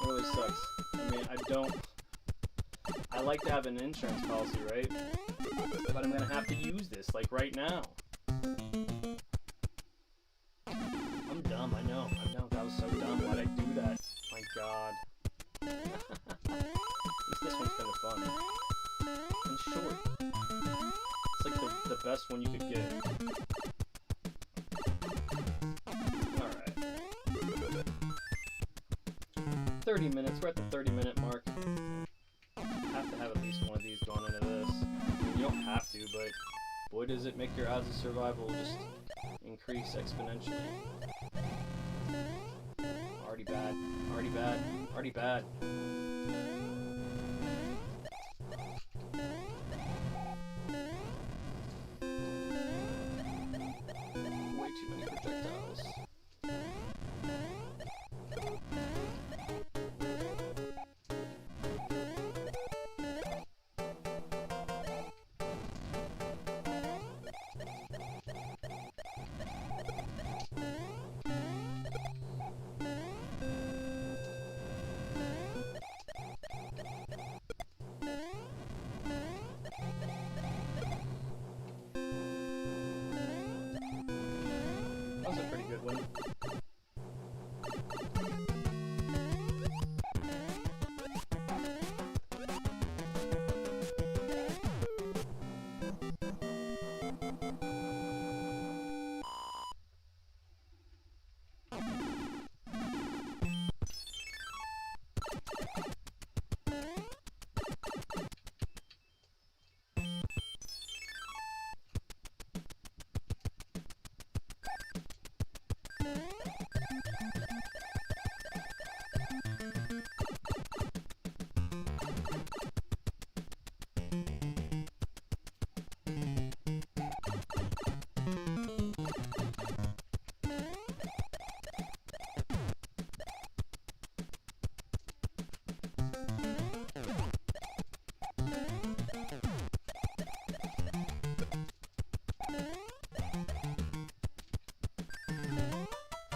really sucks. I mean, I like to have an insurance policy, right? But I'm going to have to use this, like, right now. I'm dumb, I know. That was so dumb. Why'd I do that? My God. At least this one's kind of fun. And short. It's like the best one you could get. Alright. 30 minutes. We're at the 30-minute mark. Have to have at least one of these going into this. I mean, you don't have to, but boy does it make your odds of survival just increase exponentially. Already bad. Already bad. Already bad. Way too many projectiles. That was a pretty good one.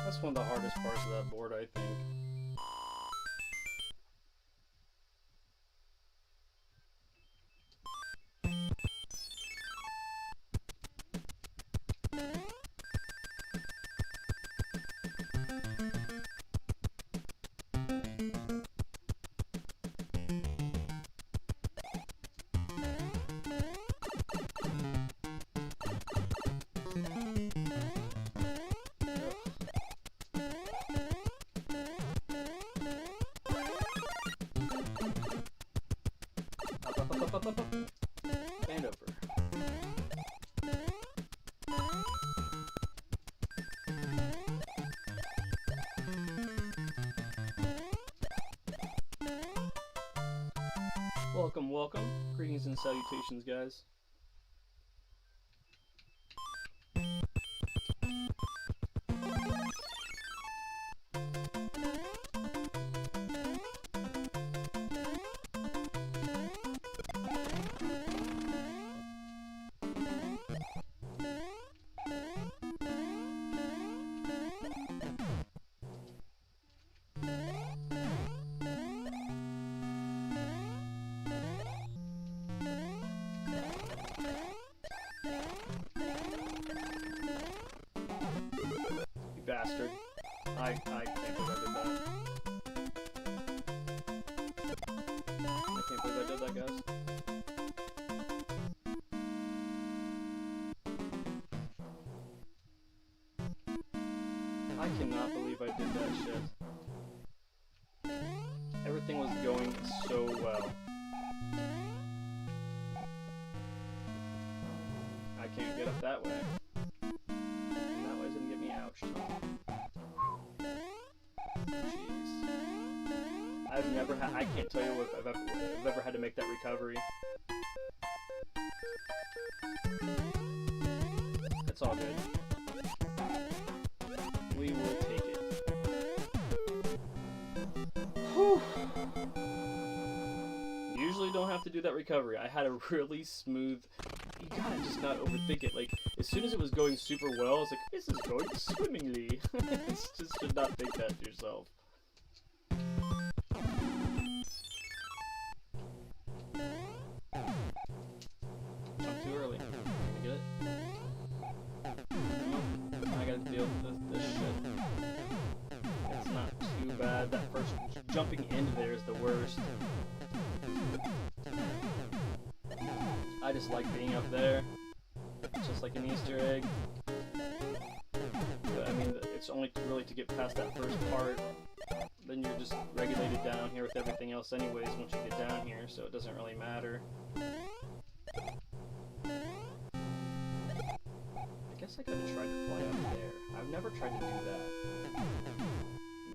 That's one of the hardest parts of that board, I think. Up. And over. Welcome, welcome. Greetings and salutations, guys. Bastard. I can't believe I did that. I can't believe I did that, guys. I cannot believe I did that shit. Everything was going so well. I can't get up that way. And that way's gonna get me ouched. Jeez. I've never had, I can't tell you if I've ever had to make that recovery. It's all good. We will take it. Whew. Usually don't have to do that recovery. I had a really smooth... You gotta just not overthink it. Like, as soon as it was going super well, I was like, this is going swimmingly. It's just should not think that to yourself. Jump too early. Can I get it? No. I gotta deal with this shit. It's not too bad. That first jumping into there is the worst. I just like being up there. It's just like an Easter egg. But, I mean, it's only really to get past that first part. Then you're just regulated down here with everything else anyways once you get down here, so it doesn't really matter. I guess I could have tried to fly up there. I've never tried to do that.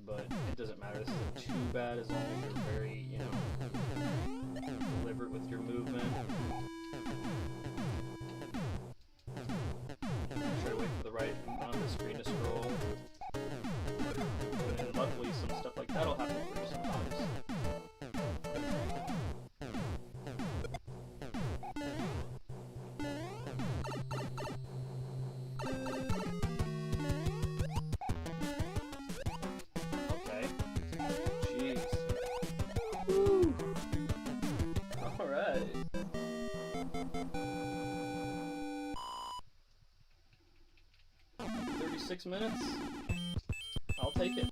But it doesn't matter. This isn't too bad as long as you're very, you know, deliberate with your movement. Try to wait for the right amount of the screen to scroll. And luckily some stuff like that'll happen for you sometimes. Okay. Jeez. Woo! Alright. 36 minutes? I'll take it.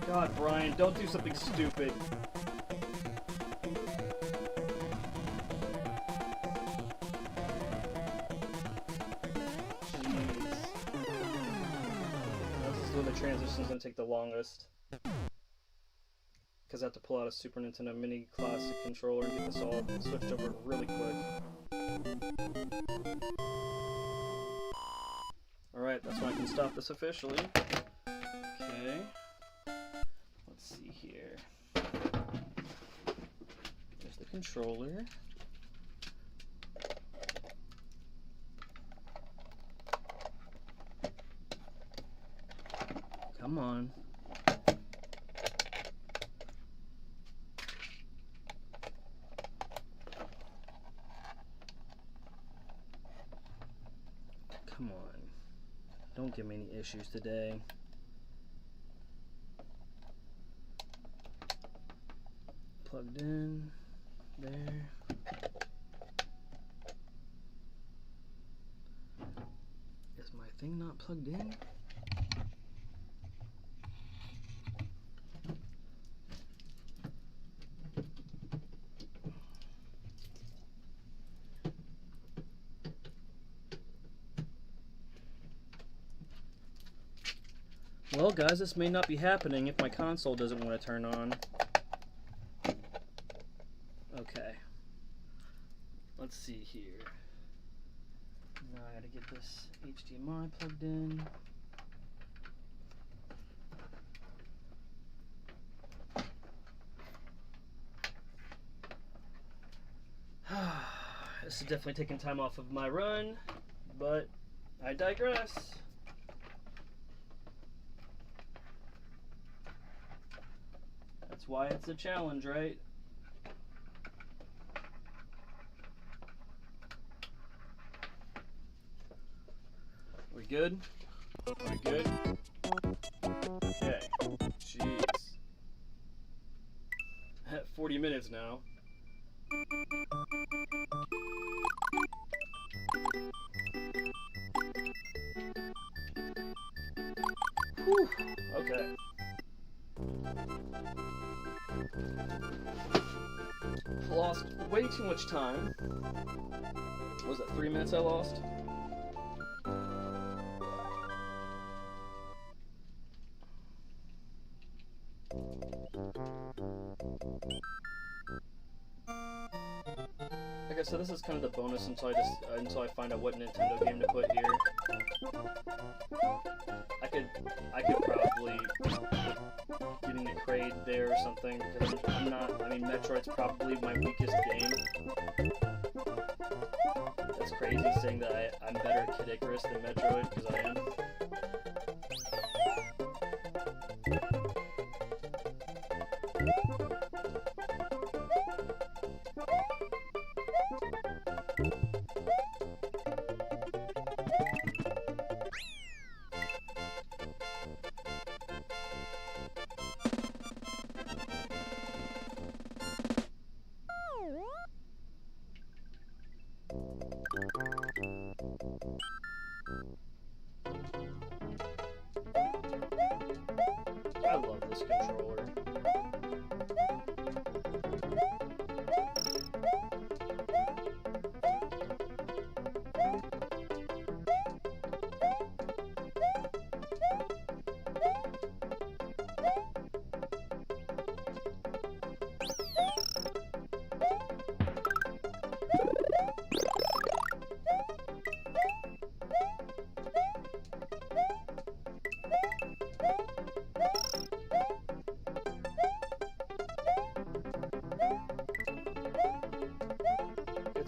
God, Brian, don't do something stupid. Jeez. This is when the transition's gonna take the longest. Because I have to pull out a Super Nintendo Mini Classic controller and get this all switched over really quick. Alright, that's when I can stop this officially. Okay. Let's see here. There's the controller. Come on. Come on. Don't give me any issues today. plugged in. There. Is my thing not plugged in? Well, guys, this may not be happening if my console doesn't want to turn on. Okay. Let's see here. Now I gotta get this HDMI plugged in. This is definitely taking time off of my run, but I digress. That's why it's a challenge, right? We good? We good? Okay. Jeez. 40 minutes now. Whew. Okay. Lost way too much time. What was that, 3 minutes I lost? Like I said, this is kind of the bonus until I find out what Nintendo game to put here. I could probably get into Kraid there or something, because I'm not, I mean, Metroid's probably my weakest game. That's crazy saying that I'm better at Kid Icarus than Metroid, because I am. I love this controller.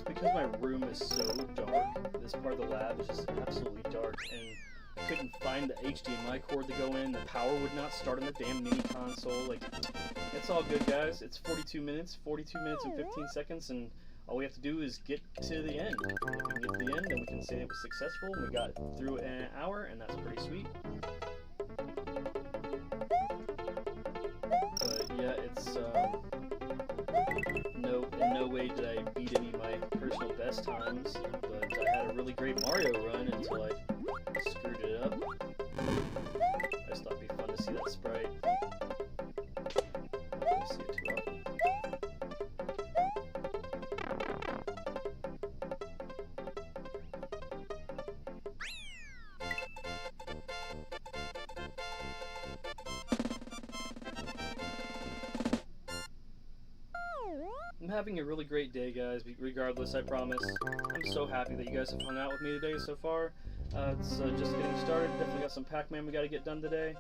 Because my room is so dark, this part of the lab is just absolutely dark, and I couldn't find the HDMI cord to go in, the power would not start on the damn mini console. Like, it's all good, guys. It's 42 minutes and 15 seconds, and all we have to do is get to the end. And if we can get to the end, then we can say it was successful, and we got through it in an hour, and that's pretty sweet. But yeah, it's, in no way did I beat any of my personal best times, but I had a really great Mario run until I screwed it up. I just thought it'd be fun to see that sprite. I don't see it too often. I'm having a really great day, guys, regardless, I promise. I'm so happy that you guys have hung out with me today so far. It's just getting started. Definitely got some Pac-Man we got to get done today.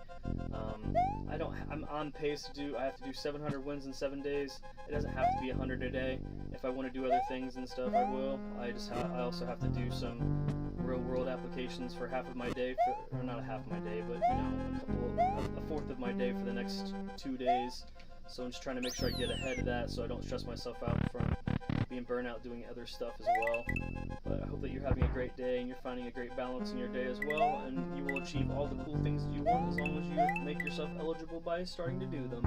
I'm on pace to do, I have to do 700 wins in 7 days. It doesn't have to be 100 a day. If I want to do other things and stuff, I will. I also have to do some real-world applications for half of my day, or not a half of my day, but, you know, a fourth of my day for the next 2 days. So I'm just trying to make sure I get ahead of that so I don't stress myself out from being burnt out doing other stuff as well. But I hope that you're having a great day and you're finding a great balance in your day as well, and you will achieve all the cool things that you want as long as you make yourself eligible by starting to do them.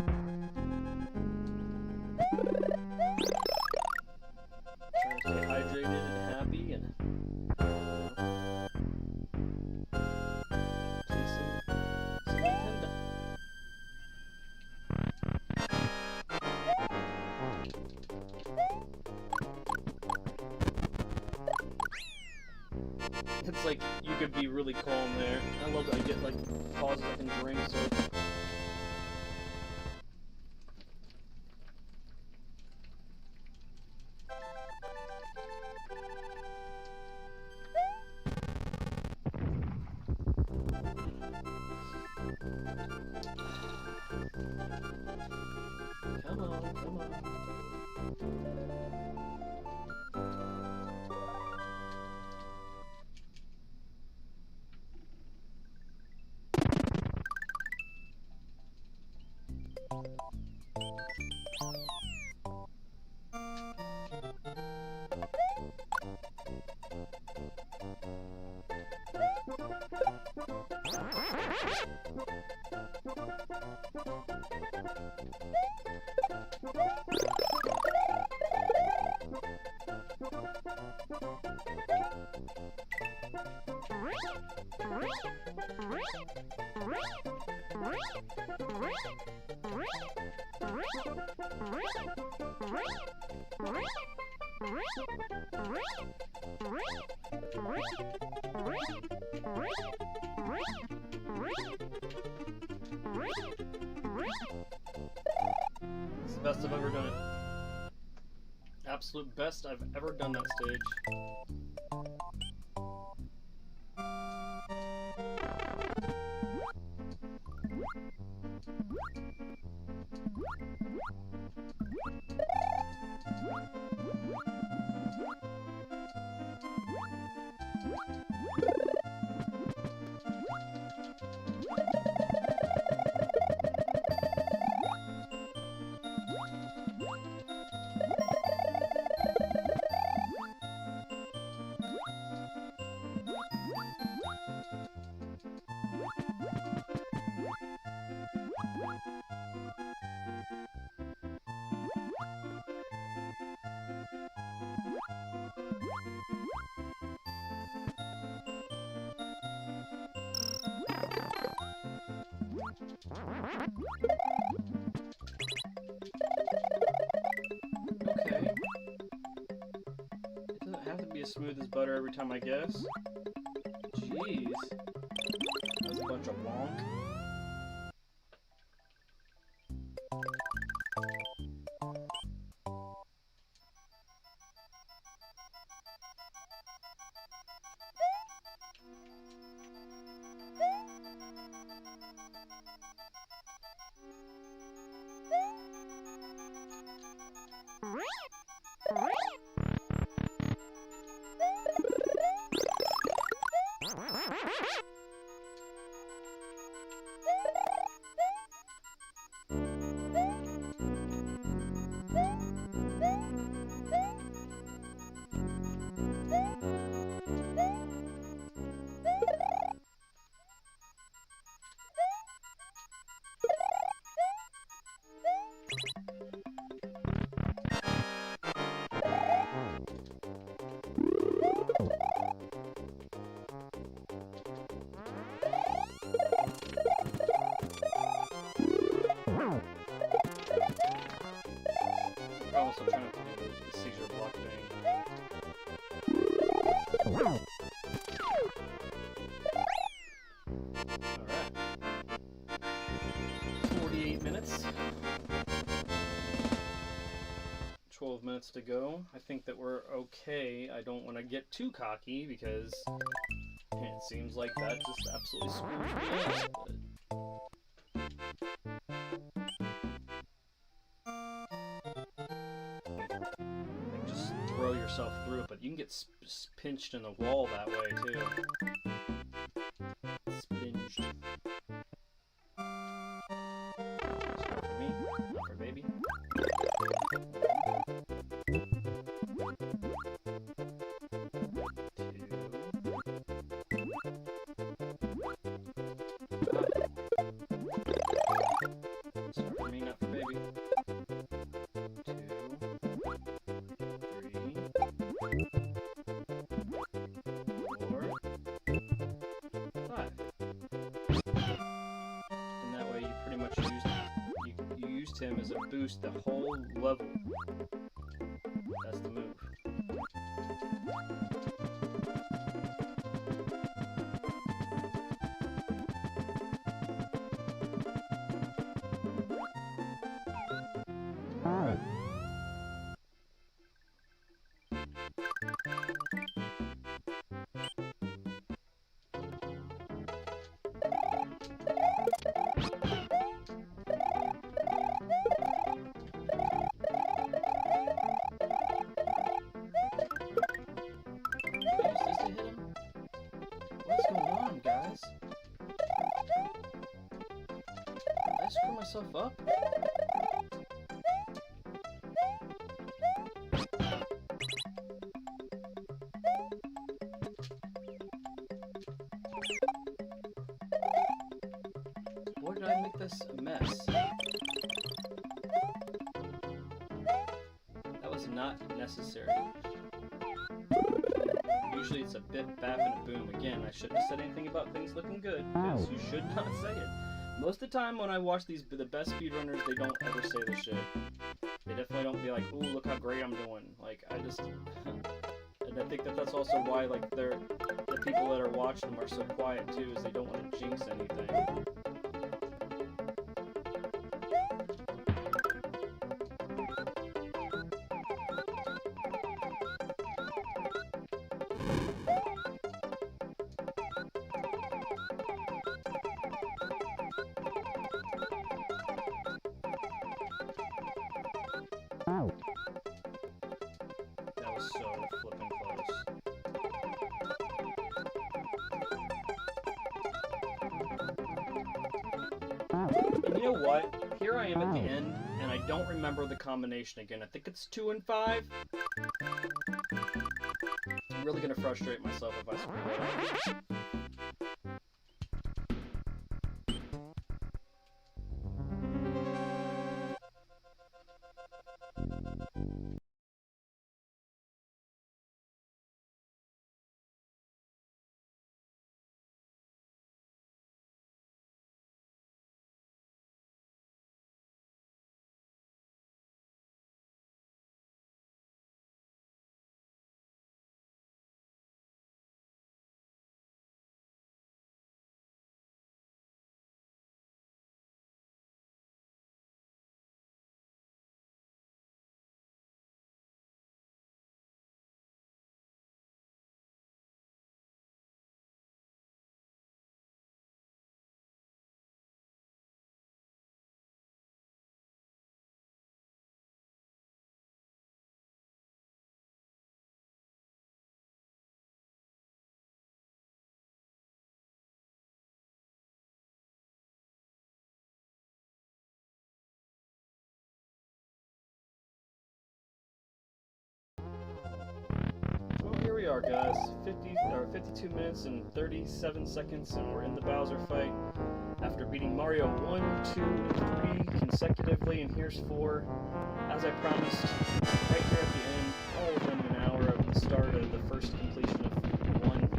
Trying to stay hydrated and happy and play some Nintendo. It's like you could be really calm there. I love that I get like pauses I can drink, so come on, come on. It's the best I've ever done it. Absolute best I've ever done that stage. Okay. It doesn't have to be as smooth as butter every time, I guess. Jeez. That's a bunch of wonk. I'm also trying to do the seizure block thing. Alright. 48 minutes. 12 minutes to go. I think that we're okay. I don't want to get too cocky because it seems like that just absolutely screws me up. But just throw yourself through it, but you can get pinched in the wall that way too. Spinged. Start for me, not for baby. Start for me, not for baby. 2. And that way you pretty much used him as a boost the whole level. That's the move. Guys, did I screw myself up? Why did I make this a mess? That was not necessary. Usually it's a bip, bap, and a boom. Again, I shouldn't have said anything about things looking good, because you should not say it. Most of the time when I watch the best speedrunners, they don't ever say this shit. They definitely don't be like, ooh, look how great I'm doing. Like, I just... and I think that's also why, like, the people that are watching them are so quiet, too, is they don't want to jinx anything. That was so flipping close. And you know what? Here I am at the end, and I don't remember the combination again. I think it's 2 and 5. I'm really gonna frustrate myself if I screw that up. Well, here we are, guys. 52 minutes and 37 seconds, and we're in the Bowser fight after beating Mario 1, 2, and 3 consecutively, and here's 4. As I promised, right here at the end, all within an hour of the start of the first completion of 1.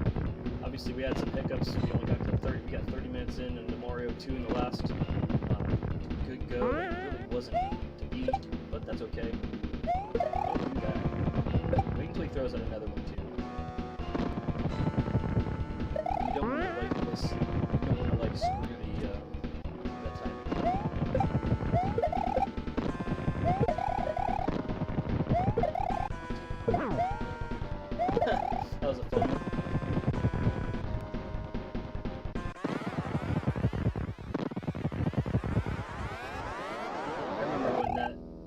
Obviously, we had some hiccups. We only got to 30. We got 30 minutes in, and the Mario 2 in the last good go. It really wasn't to beat, but that's okay. Don't do that. Wait until he throws out another one, too. You don't want to, like, this. You don't want to, like, screw that timing. That was a fun one. I remember when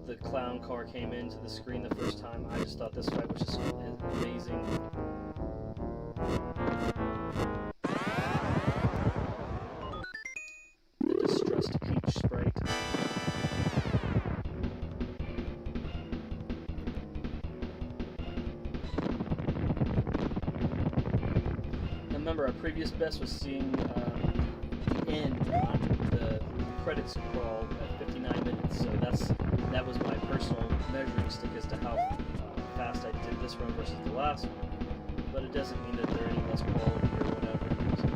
the clown car came into the screen the first time. I just thought this fight was just amazing. The distressed Peach sprite. Remember, our previous best was seeing the end on the credits crawl at 59 minutes, so that was my personal measuring stick as to how fast I did this run versus the last one. But it doesn't mean that they're any less quality or whatever. So.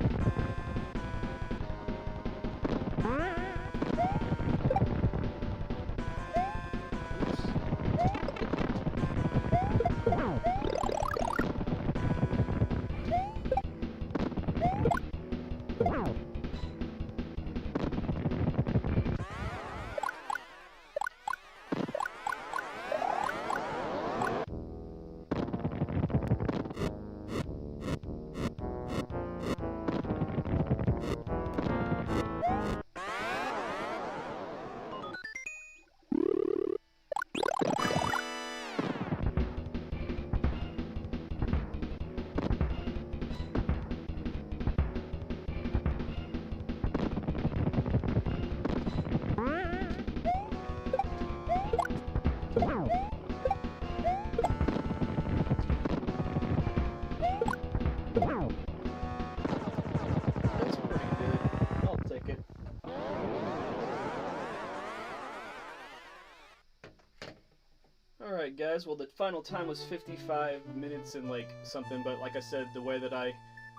Alright guys, well the final time was 55 minutes and like something, but like I said, the way that I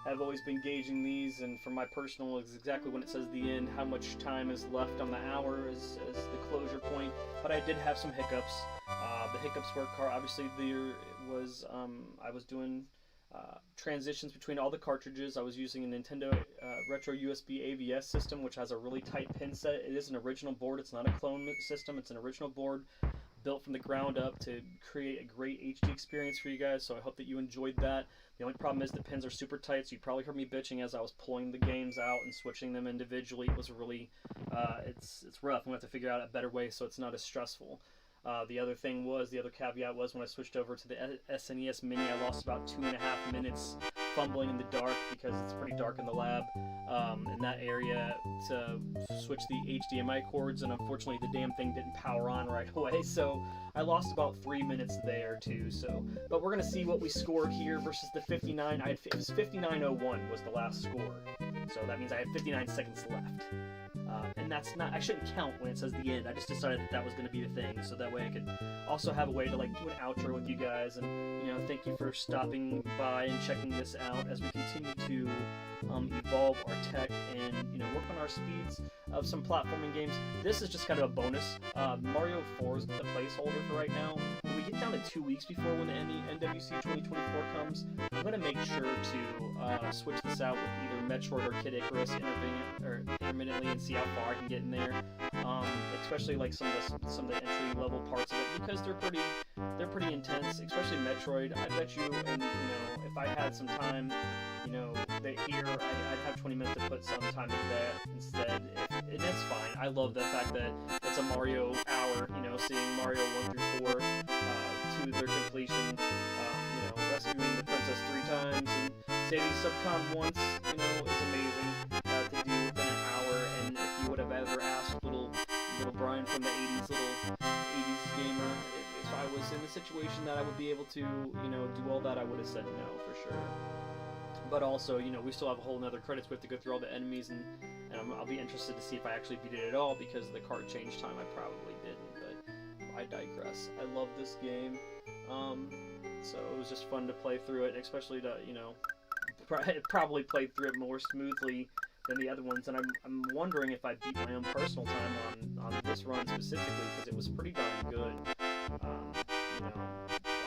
have always been gauging these, and for my personal is exactly when it says the end, how much time is left on the hour as the closure point. But I did have some hiccups. The hiccups were obviously there was I was doing transitions between all the cartridges. I was using a Nintendo Retro USB AVS system, which has a really tight pin set. It is an original board. It's not a clone system. It's an original board built from the ground up to create a great HD experience for you guys. So I hope that you enjoyed that. The only problem is the pins are super tight, so you probably heard me bitching as I was pulling the games out and switching them individually. It was really, it's rough. I'm going to have to figure out a better way so it's not as stressful. The other caveat was when I switched over to the SNES Mini, I lost about 2.5 minutes fumbling in the dark because it's pretty dark in the lab in that area to switch the HDMI cords, and unfortunately the damn thing didn't power on right away, so I lost about 3 minutes there too. So, but we're gonna see what we scored here versus the 59. It was 59:01 was the last score, so that means I had 59 seconds left. And that's not, I shouldn't count when it says the end. I just decided that was going to be the thing, so that way I could also have a way to like do an outro with you guys, and thank you for stopping by and checking this out as we continue to evolve our tech and work on our speeds of some platforming games. This is just kind of a bonus. Mario 4 is the placeholder for right now. When we get down to 2 weeks before when the NWC 2024 comes, I'm going to make sure to switch this out with either Metroid or Kid Icarus intermittently and see how far I can get in there. Especially like some of the entry level parts of it, because they're pretty intense. Especially Metroid. I bet you, and if I had some time, here I'd have 20 minutes to put some time into that instead. And it's fine. I love the fact that it's a Mario hour. Seeing Mario 1 through 4 to their completion. Rescuing the princess 3 times and saving Subcon once. Is amazing to do within an hour. And if you would have ever asked little Brian from the 80s, little 80s gamer, if I was in the situation that I would be able to, do all that, I would have said no for sure. But also, we still have a whole nother credits. We have to go through all the enemies, and I'll be interested to see if I actually beat it at all, because of the card change time I probably didn't, but I digress. I love this game, so it was just fun to play through it, especially to, probably played through it more smoothly than the other ones, and I'm wondering if I beat my own personal time on this run specifically, because it was pretty darn good,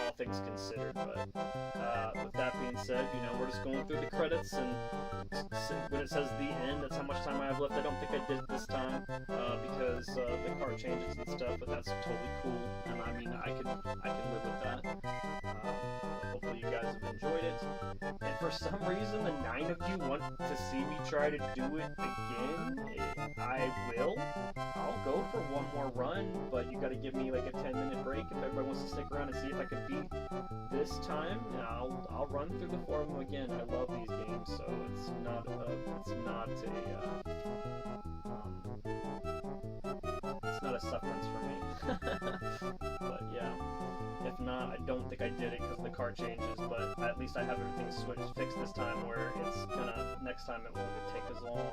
all things considered. But with that being said, we're just going through the credits, and when it says the end, that's how much time I have left. I don't think I did this time because the card changes and stuff, but that's totally cool, and I mean I can live with that. Hopefully you guys have enjoyed it. And for some reason, the 9 of you want to see me try to do it again. I will. I'll go for one more run, but you got to give me like a 10-minute break if everybody wants to stick around and see if I can beat this time. And I'll run through the 4 of them again. I love these games, so it's not a sufferance for me. But yeah. If not, I don't think I did it because of the card changes, but at least I have everything fixed this time, where it's gonna, next time it won't take as long.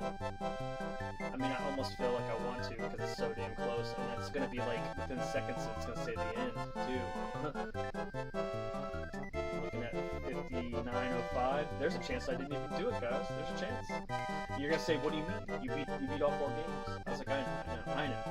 I mean, I almost feel like I want to because it's so damn close, and it's gonna be like within seconds it's gonna say the end, too. Looking at 59:05, there's a chance I didn't even do it, guys. There's a chance. You're gonna say, what do you mean? You beat all 4 games. I was like, I know.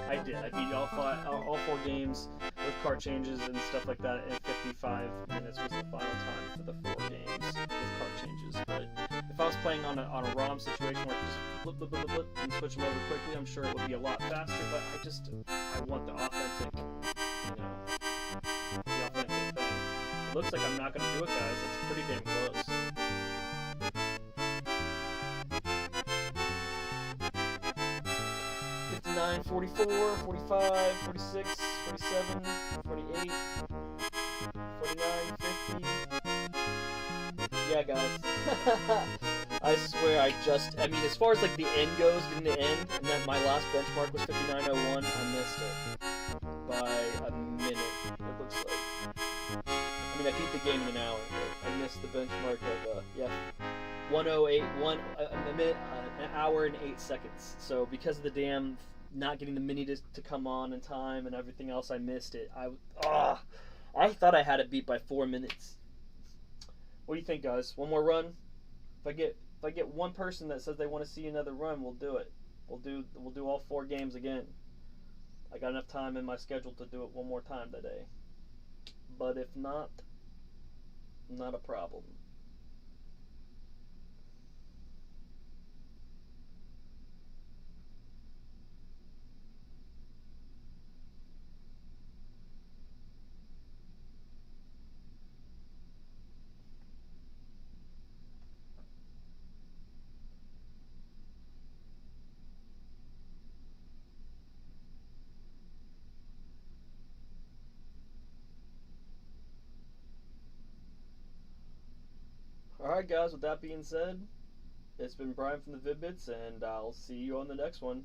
I did. I beat all 4 games with card changes and stuff like that, and 55 minutes was the final time for the 4 games with card changes. But if I was playing on a ROM situation where I just flip and switch them over quickly, I'm sure it would be a lot faster. But I want the authentic, thing. It looks like I'm not gonna do it, guys. It's pretty damn close. 44, 45, 46, 47, 48, 49, 50. Yeah, guys. I swear I mean, as far as like the end goes, in the end, and then my last benchmark was 59:01, I missed it by a minute, it looks like. I mean, I beat the game in an hour, but I missed the benchmark of, 1:08, an hour and 8 seconds. So because of the damn not getting the mini disc to come on in time and everything else, I missed it. I thought I had it beat by 4 minutes. What do you think, guys? One more run? If I get one person that says they want to see another run, we'll do it. We'll do all 4 games again. I got enough time in my schedule to do it one more time today. But if not, not a problem. Alright guys, with that being said, it's been Brian from the Vid-Bits, and I'll see you on the next one.